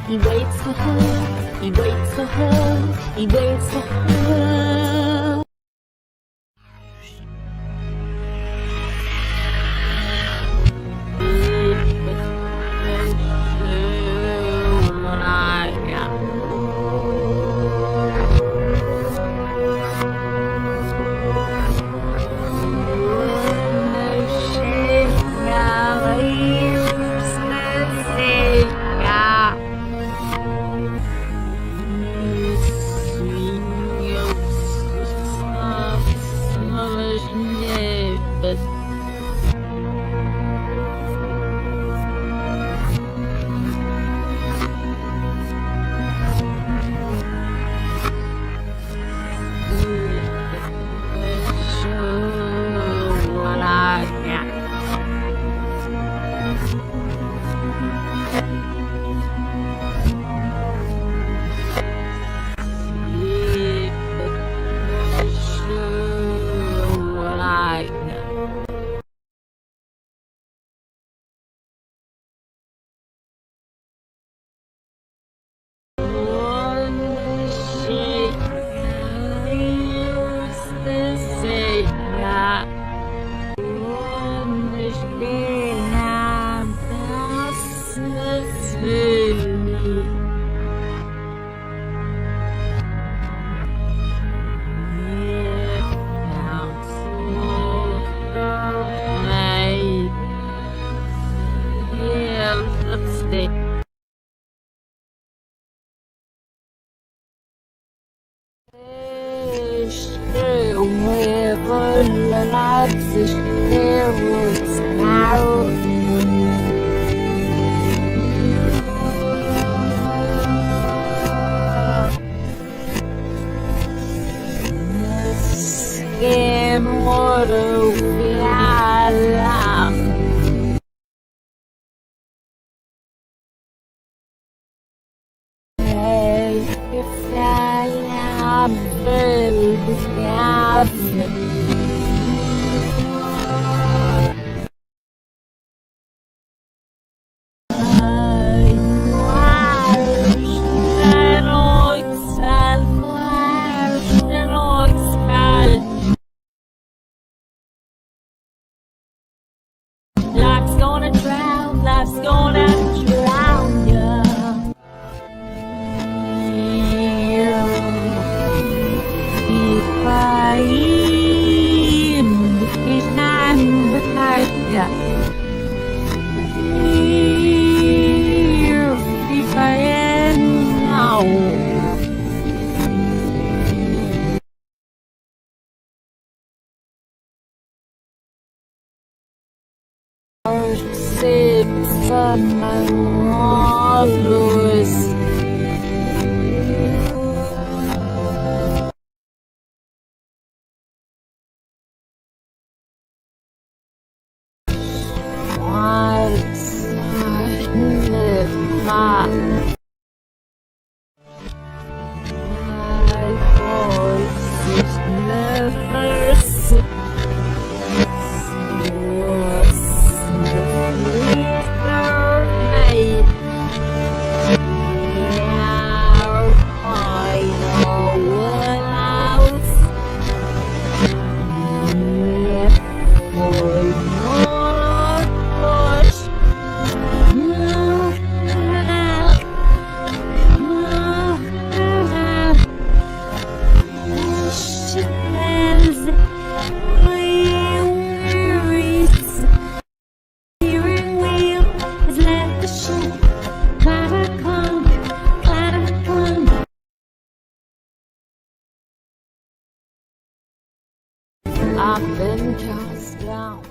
He waits for her, he waits for her, he waits for her. Life's gonna drown, life's gonna drown ya. If I am, if I'm behind ya. If I am now. Sips of my marvelous. Once I live my voice is never sick. I've been cast down.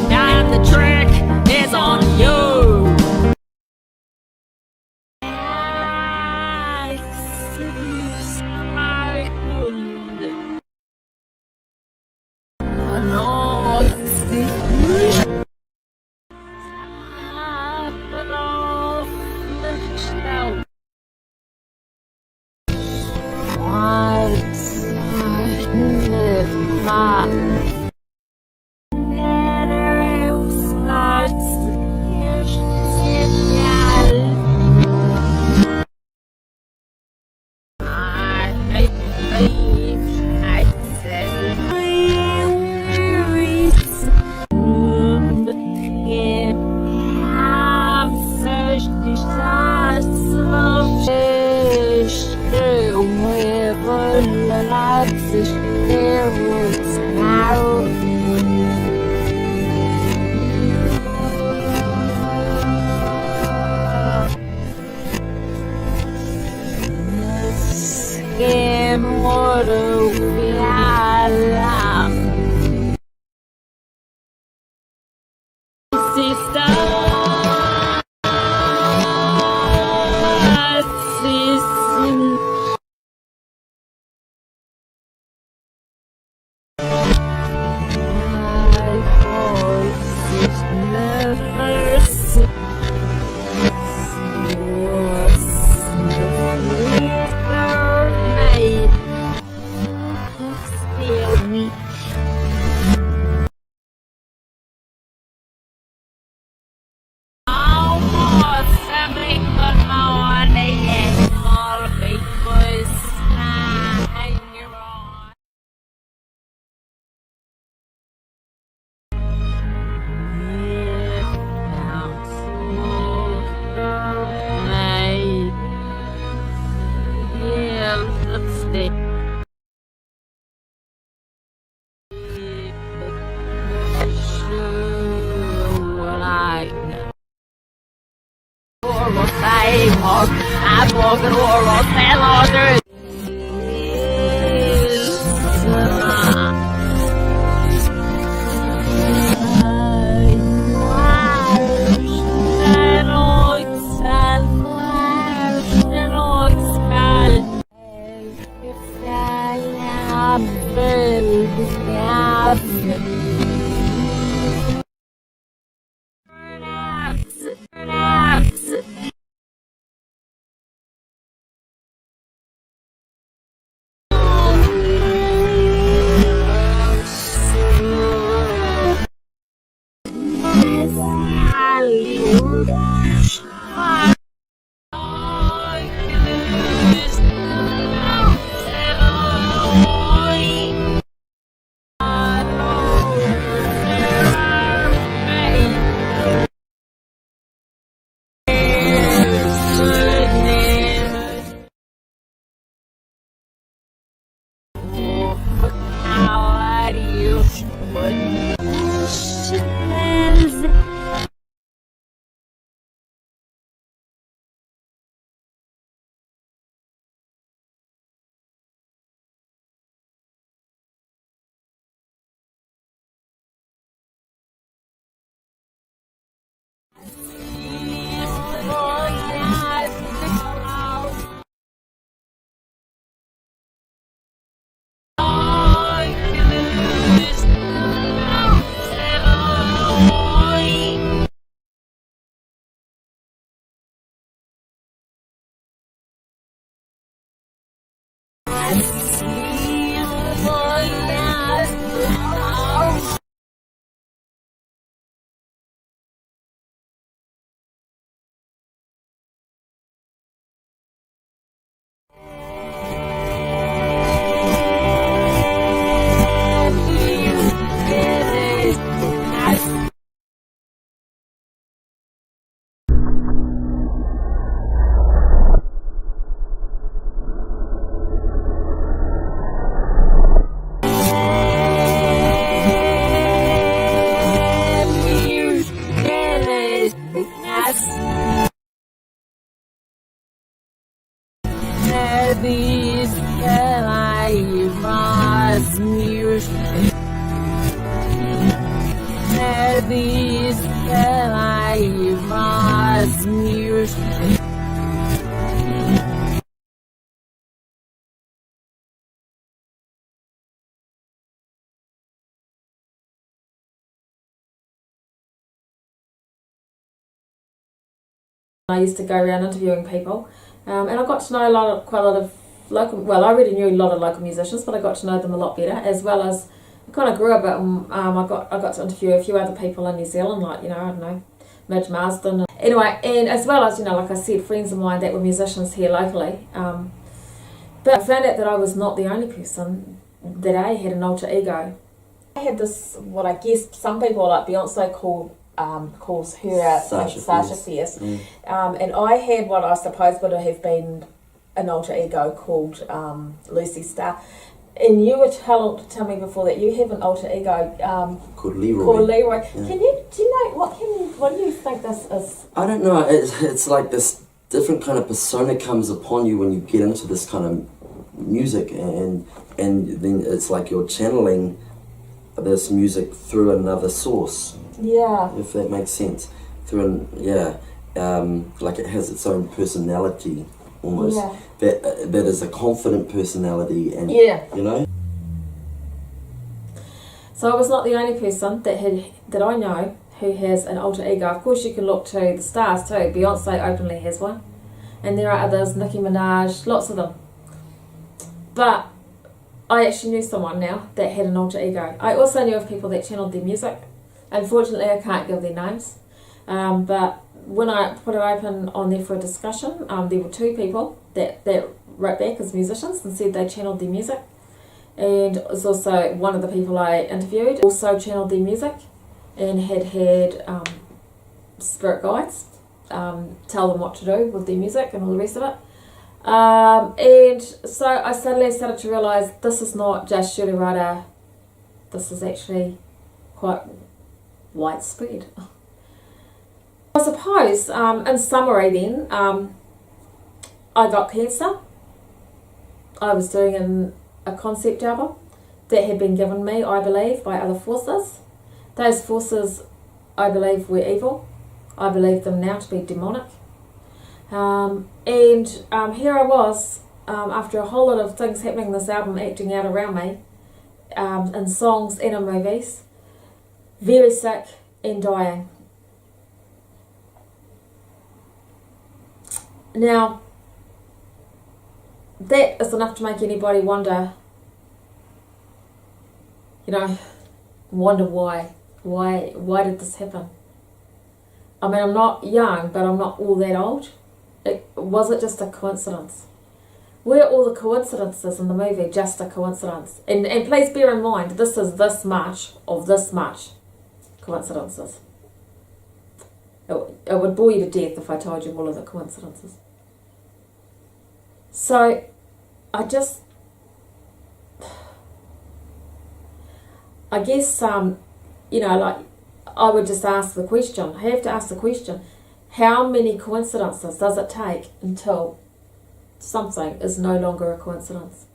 Now the trick is on you. Yeah, let's stay. I used to go around interviewing people, and I got to know quite a lot of local. Well, I already knew a lot of local musicians, but I got to know them a lot better, as well as I kind of grew a bit. I got to interview a few other people in New Zealand, like I don't know, Midge Marsden. Anyway, and as well as like I said, friends of mine that were musicians here locally. But I found out that I was not the only person that had an alter ego. I had this, what I guess some people like Beyonce calls her Sasha Fierce. And I had what I suppose would have been an alter ego called Lucy Starr. And you were tell me before that you have an alter ego called Leroy. Yeah. Do you know what do you think this is? I don't know. It's like this different kind of persona comes upon you when you get into this kind of music, and then it's like you're channeling this music through another source. Yeah. If that makes sense. Like it has its own personality almost. Yeah. That is a confident personality, and you know. So I was not the only person that I know who has an alter ego. Of course, you can look to the stars too. Beyonce openly has one, and there are others. Nicki Minaj, lots of them. But I actually knew someone now that had an alter ego. I also knew of people that channeled their music. Unfortunately, I can't give their names. But when I put it open on there for a discussion, there were two people that wrote back as musicians and said they channeled their music. And it was also one of the people I interviewed also channeled their music and had spirit guides tell them what to do with their music and all the rest of it. And so I suddenly started to realise this is not just Shirley Ryder, this is actually quite widespread. I suppose, in summary then, I got cancer. I was doing a concept album that had been given me, I believe, by other forces. Those forces, I believe, were evil. I believe them now to be demonic. And here I was, after a whole lot of things happening in this album, acting out around me, in songs and in movies, very sick and dying. Now, that is enough to make anybody wonder, wonder why. Why did this happen? I mean, I'm not young, but I'm not all that old. Was it just a coincidence? Were all the coincidences in the movie just a coincidence? And please bear in mind, this is this much of this much coincidences. It would bore you to death if I told you all of the coincidences. So, I guess, I would just ask the question, I have to ask the question, how many coincidences does it take until something is no longer a coincidence?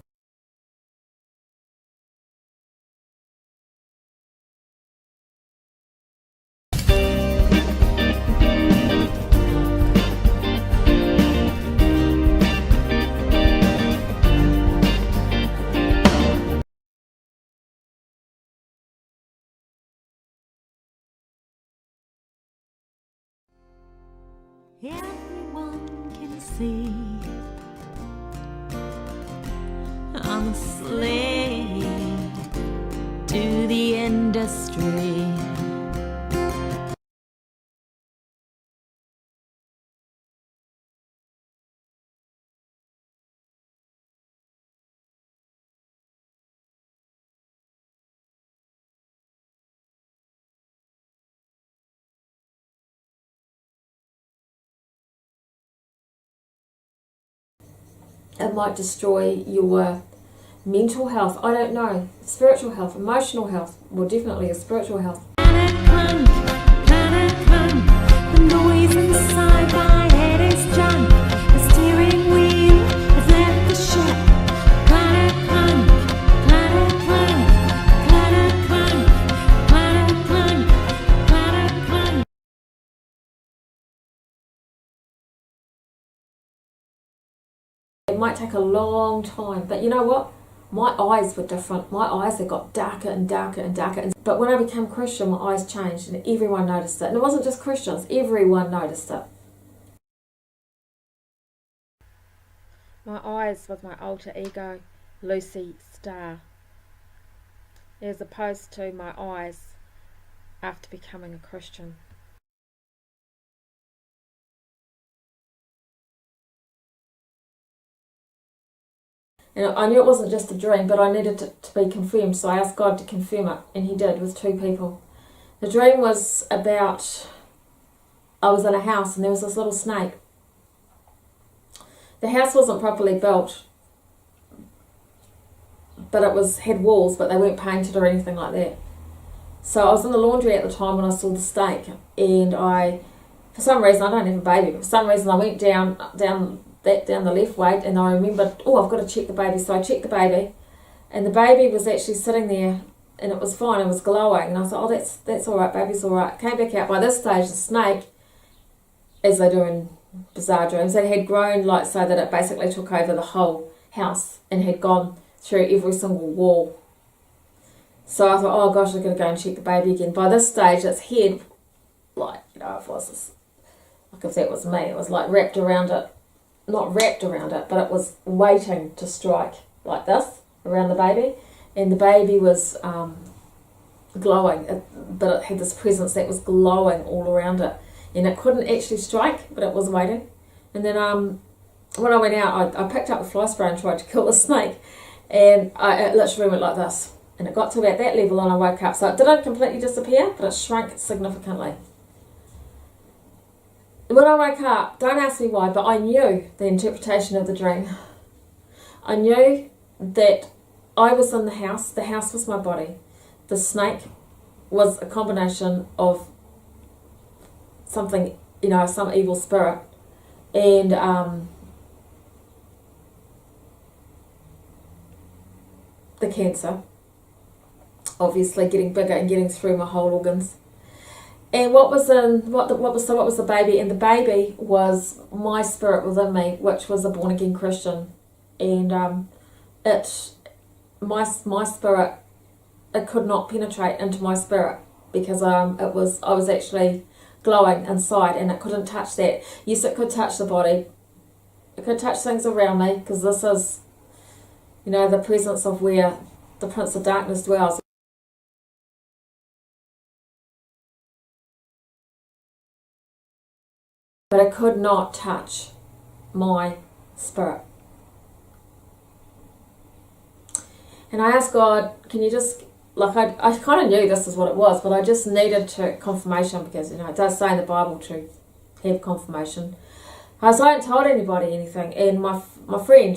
Everyone can see I'm a slave to the industry. It might destroy your mental health. I don't know. Spiritual health, emotional health. Well, definitely your spiritual health. Clunk, the noise inside my head is junk. The steering wheel has left the ship. Clunk, clunk, clunk, clunk, clunk, clunk, clunk. It might take a long time, but you know what? My eyes were different. My eyes had got darker and darker and darker. But when I became Christian, my eyes changed and everyone noticed it. And it wasn't just Christians, everyone noticed it. My eyes was my alter ego, Lucy Starr, as opposed to my eyes after becoming a Christian. And I knew it wasn't just a dream, but I needed it to be confirmed, so I asked God to confirm it, and He did with 2 people. The dream was about, I was in a house and there was this little snake. The house wasn't properly built, but it had walls, but they weren't painted or anything like that. So I was in the laundry at the time when I saw the snake, and for some reason, I don't have a baby, but for some reason I went down the left way, and I remembered, I've got to check the baby. So I checked the baby, and the baby was actually sitting there, and it was fine, it was glowing, and I thought, that's all right, baby's all right. Came back out. By this stage, the snake, as they do in bizarre dreams, it had grown like so that it basically took over the whole house and had gone through every single wall. So I thought, oh gosh, I've got to go and check the baby again. By this stage, its head, if that was me, it was like wrapped around it. Not wrapped around it, but it was waiting to strike like this around the baby, and the baby was glowing, but it had this presence that was glowing all around it, and it couldn't actually strike, but it was waiting. And then when I went out, I picked up a fly spray and tried to kill the snake, and it literally went like this, and it got to about that level and I woke up. So it didn't completely disappear, but it shrank significantly. When I woke up, don't ask me why, but I knew the interpretation of the dream. I knew that I was in the house was my body. The snake was a combination of something, some evil spirit, and the cancer, obviously getting bigger and getting through my whole organs. And what was the baby? And the baby was my spirit within me, which was a born again Christian, and my spirit, it could not penetrate into my spirit because I was actually glowing inside, and it couldn't touch that. Yes, it could touch the body, it could touch things around me, because this is, the presence of where the Prince of Darkness dwells. But I could not touch my spirit. And I asked God, can you just, I kind of knew this is what it was, but I just needed confirmation, because, it does say in the Bible to have confirmation. So I hadn't told anybody anything, and my friend,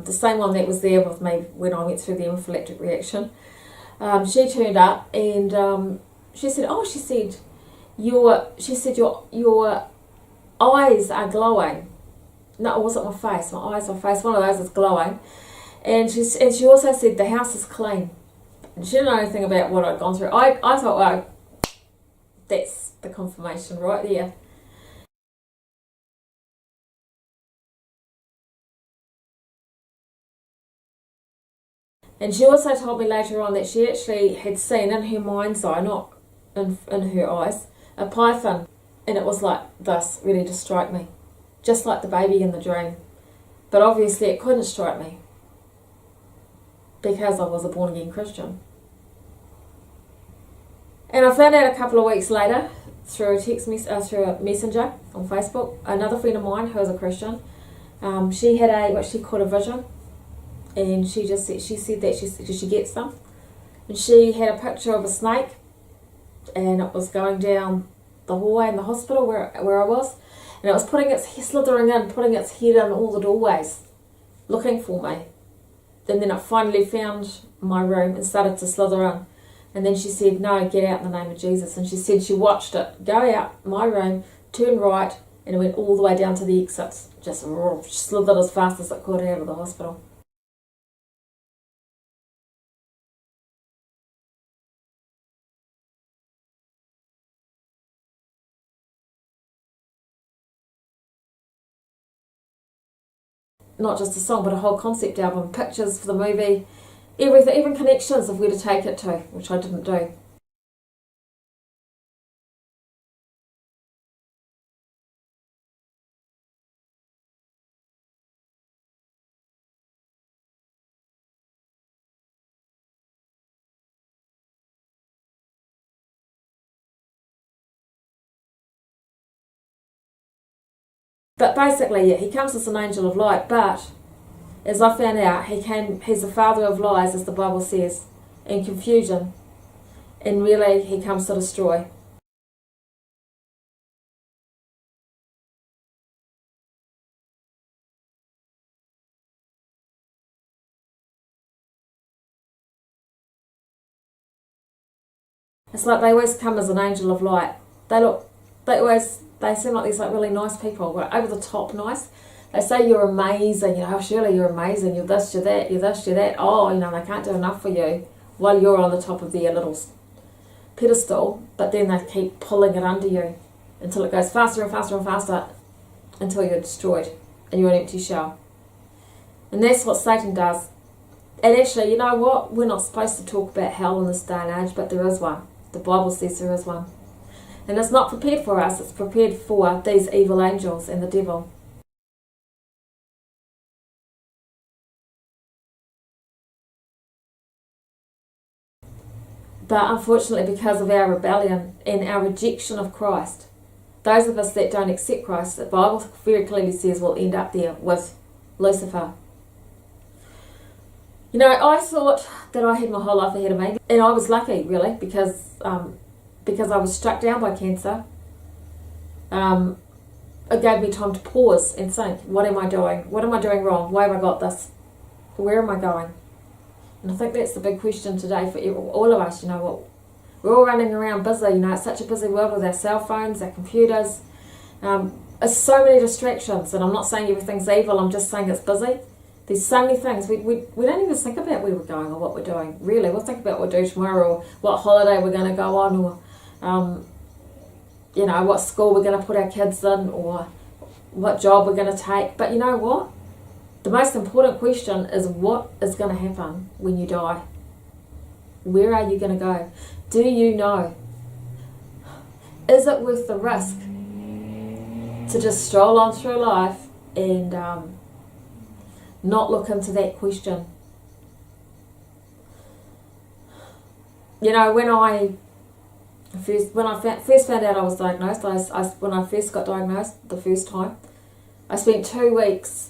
the same one that was there with me when I went through the anaphylactic reaction, she turned up, and she said, your eyes are glowing. No, it wasn't my face. My eyes, my face. One of those is glowing. And she also said the house is clean. And she didn't know anything about what I'd gone through. I thought, well, that's the confirmation right there. And she also told me later on that she actually had seen in her mind's eye, not in her eyes, a python. And it was like this, ready to strike me. Just like the baby in the dream. But obviously it couldn't strike me. because I was a born again Christian. And I found out a couple of weeks later through through a messenger on Facebook, another friend of mine who was a Christian, she had what she called a vision, and she said that she gets them, and she had a picture of a snake, and it was going down the hallway in the hospital where I was, and it was slithering in, putting its head in all the doorways, looking for me. And then it finally found my room and started to slither in. And then she said, "No, get out in the name of Jesus." And she said she watched it go out my room, turn right, and it went all the way down to the exits. Just slithered as fast as it could out of the hospital. Not just a song, but a whole concept album, pictures for the movie, everything, even connections of where to take it to, which I didn't do. But basically, yeah, he comes as an angel of light, but as I found out, he's the father of lies, as the Bible says, and confusion, and really he comes to destroy. It's like they always come as an angel of light. They seem like these like really nice people, but over the top nice. They say you're amazing, "Oh, Shirley, you're amazing, you're this, you're that, you're this, you're that." Oh, they can't do enough for you while you're on the top of their little pedestal, but then they keep pulling it under you until it goes faster and faster and faster until you're destroyed and you're an empty shell. And that's what Satan does. And actually, you know what? We're not supposed to talk about hell in this day and age, but there is one. The Bible says there is one. And it's not prepared for us, it's prepared for these evil angels and the devil. But unfortunately, because of our rebellion and our rejection of Christ, those of us that don't accept Christ, the Bible very clearly says will end up there with Lucifer. I thought that I had my whole life ahead of me, and I was lucky, really, because I was struck down by cancer. It gave me time to pause and think, what am I doing? What am I doing wrong? Why have I got this? Where am I going? And I think that's the big question today for all of us. We're all running around busy. It's such a busy world with our cell phones, our computers. There's so many distractions, and I'm not saying everything's evil. I'm just saying it's busy. There's so many things. We don't even think about where we're going or what we're doing. Really, we'll think about what we'll do tomorrow, or what holiday we're going to go on, or what school we're going to put our kids in, or what job we're going to take. But you know what? The most important question is, what is going to happen when you die? Where are you going to go? Do you know? Is it worth the risk to just stroll on through life and not look into that question? When I first found out I was diagnosed, when I first got diagnosed the first time, I spent 2 weeks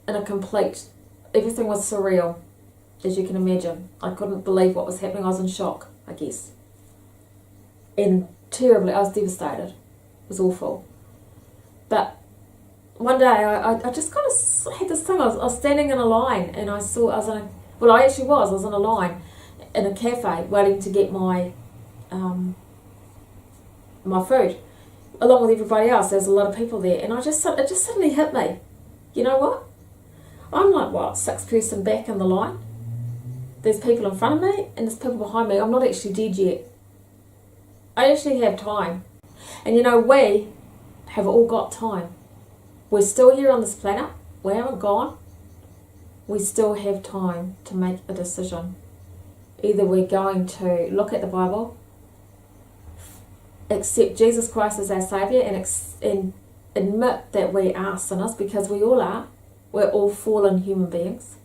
in everything was surreal, as you can imagine. I couldn't believe what was happening. I was in shock, I guess. And terribly, I was devastated. It was awful. But one day, I just kind of had this thing. I was standing in a line, and I was in a line in a cafe waiting to get my my food, along with everybody else. There's a lot of people there, and it just suddenly hit me. You know what? I'm like, sixth person back in the line. There's people in front of me, and there's people behind me. I'm not actually dead yet. I actually have time. And we have all got time. We're still here on this planet. We haven't gone. We still have time to make a decision. Either we're going to look at the Bible, accept Jesus Christ as our Saviour, and admit that we are sinners, because we all are. We're all fallen human beings.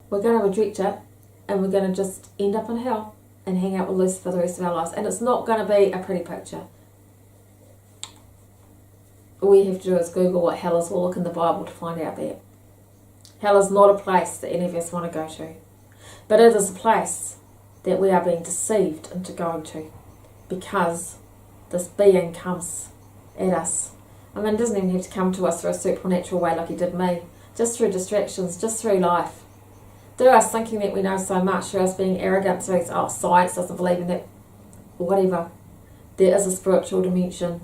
we're going to reject it, and we're going to just end up in hell and hang out with Lucifer for the rest of our lives. And it's not going to be a pretty picture. All you have to do is Google what hell is, or look in the Bible to find out that. Hell is not a place that any of us want to go to. But it is a place that we are being deceived into going to, because this being comes at us. I mean, it doesn't even have to come to us through a supernatural way like he did me. Just through distractions, just through life. Through us thinking that we know so much, through us being arrogant, through science doesn't believe in that, or whatever. There is a spiritual dimension.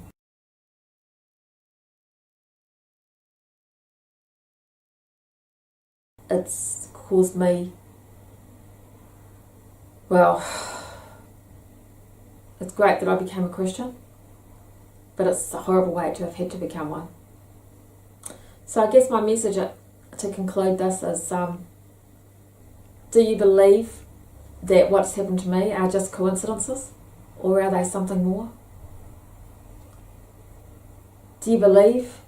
It's caused me, well, it's great that I became a Christian, but it's a horrible way to have had to become one. So I guess my message to conclude this is, do you believe that what's happened to me are just coincidences, or are they something more? Do you believe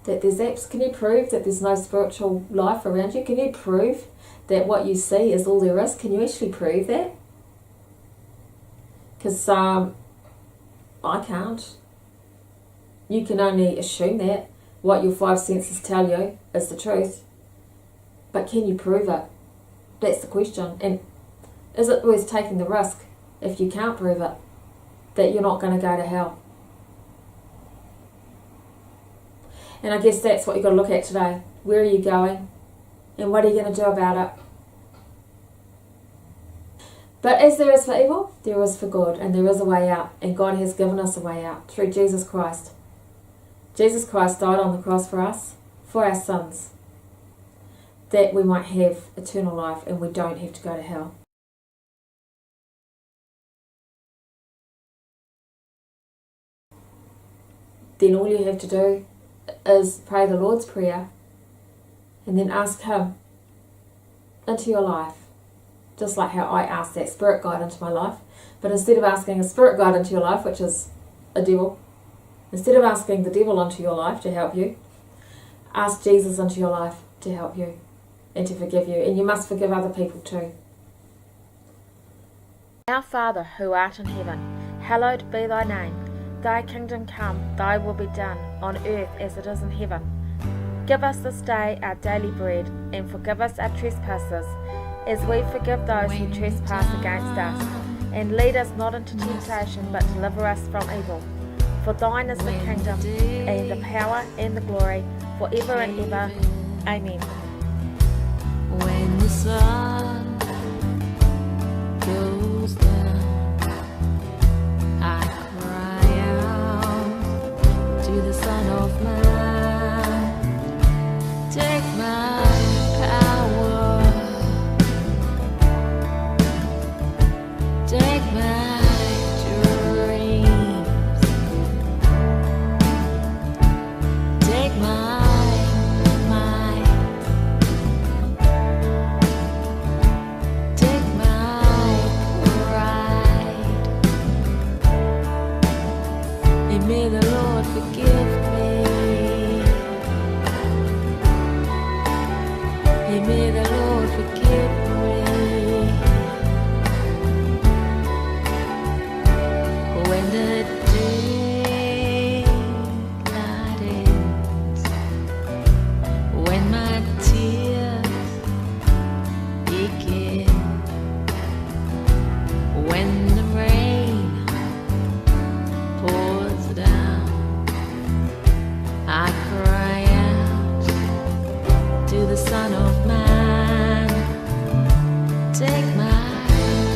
that there's apps? Can you prove that there's no spiritual life around you? Can you prove that what you see is all there is? Can you actually prove that? Because I can't. You can only assume that what your five senses tell you is the truth. But can you prove it? That's the question. And is it worth taking the risk, if you can't prove it, that you're not going to go to hell? And I guess that's what you've got to look at today. Where are you going? And what are you going to do about it? But as there is for evil, there is for good. And there is a way out. And God has given us a way out through Jesus Christ. Jesus Christ died on the cross for us, for our sins, that we might have eternal life and we don't have to go to hell. Then all you have to do is pray the Lord's Prayer and then ask Him into your life, just like how I asked that spirit guide into my life. But instead of asking a spirit guide into your life, which is a devil, instead of asking the devil into your life to help you, ask Jesus into your life to help you and to forgive you. And you must forgive other people too. Our Father, who art in heaven, hallowed be thy name. Thy kingdom come, thy will be done, on earth as it is in heaven. Give us this day our daily bread, and forgive us our trespasses, as we forgive those who trespass against us. And lead us not into temptation, but deliver us from evil. For thine is the kingdom, and the power, and the glory, forever and ever. Amen. When the sun goes down, I cry out to the Son of Man. Take my power, take my dreams, take my mind, take my pride, and may the Lord forgive me, and may the Lord forgive me. When the daylight ends, when my tears begin, when the rain pours down, I cry out to the Son of Man. Take my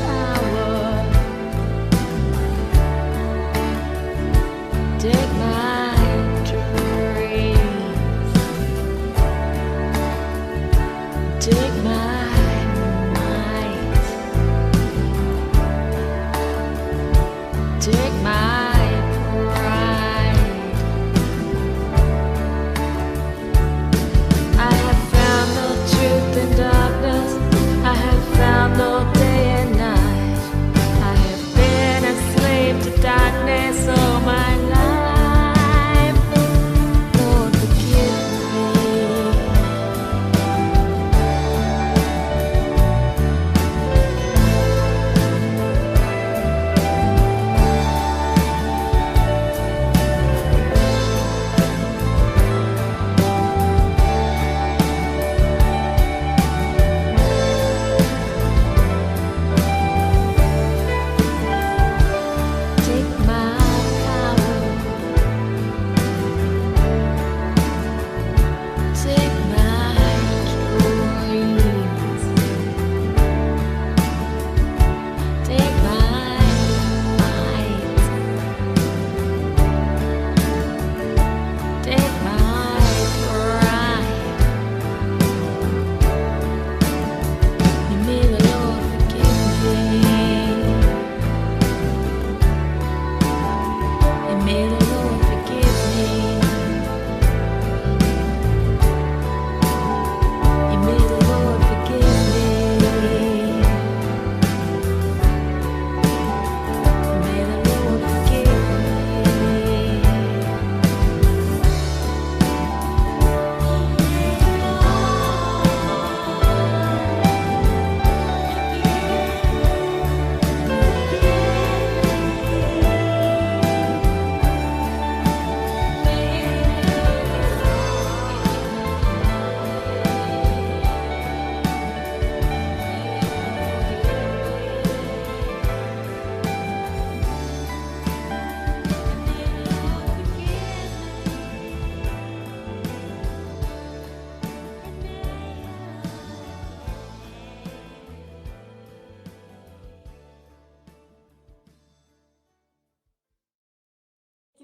power, take my dreams, take my might, take my pride. I have found no truth in darkness, I have found no day and night. I have been a slave to darkness all my life.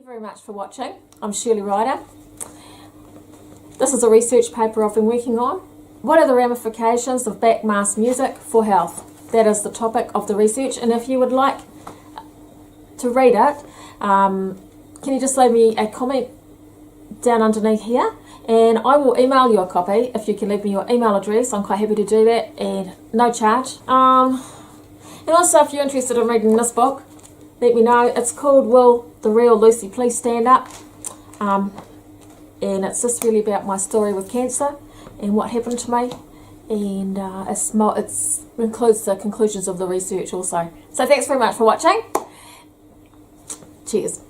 very much for watching. I'm Shirley Ryder. This is a research paper I've been working on. What are the ramifications of back mask music for health? That is the topic of the research, and if you would like to read it, can you just leave me a comment down underneath here, and I will email you a copy if you can leave me your email address. I'm quite happy to do that, and no charge. And also, if you're interested in reading this book, let me know. It's called Will the Real Lucy Please Stand Up? And it's just really about my story with cancer and what happened to me, and it includes the conclusions of the research also. So thanks very much for watching. Cheers.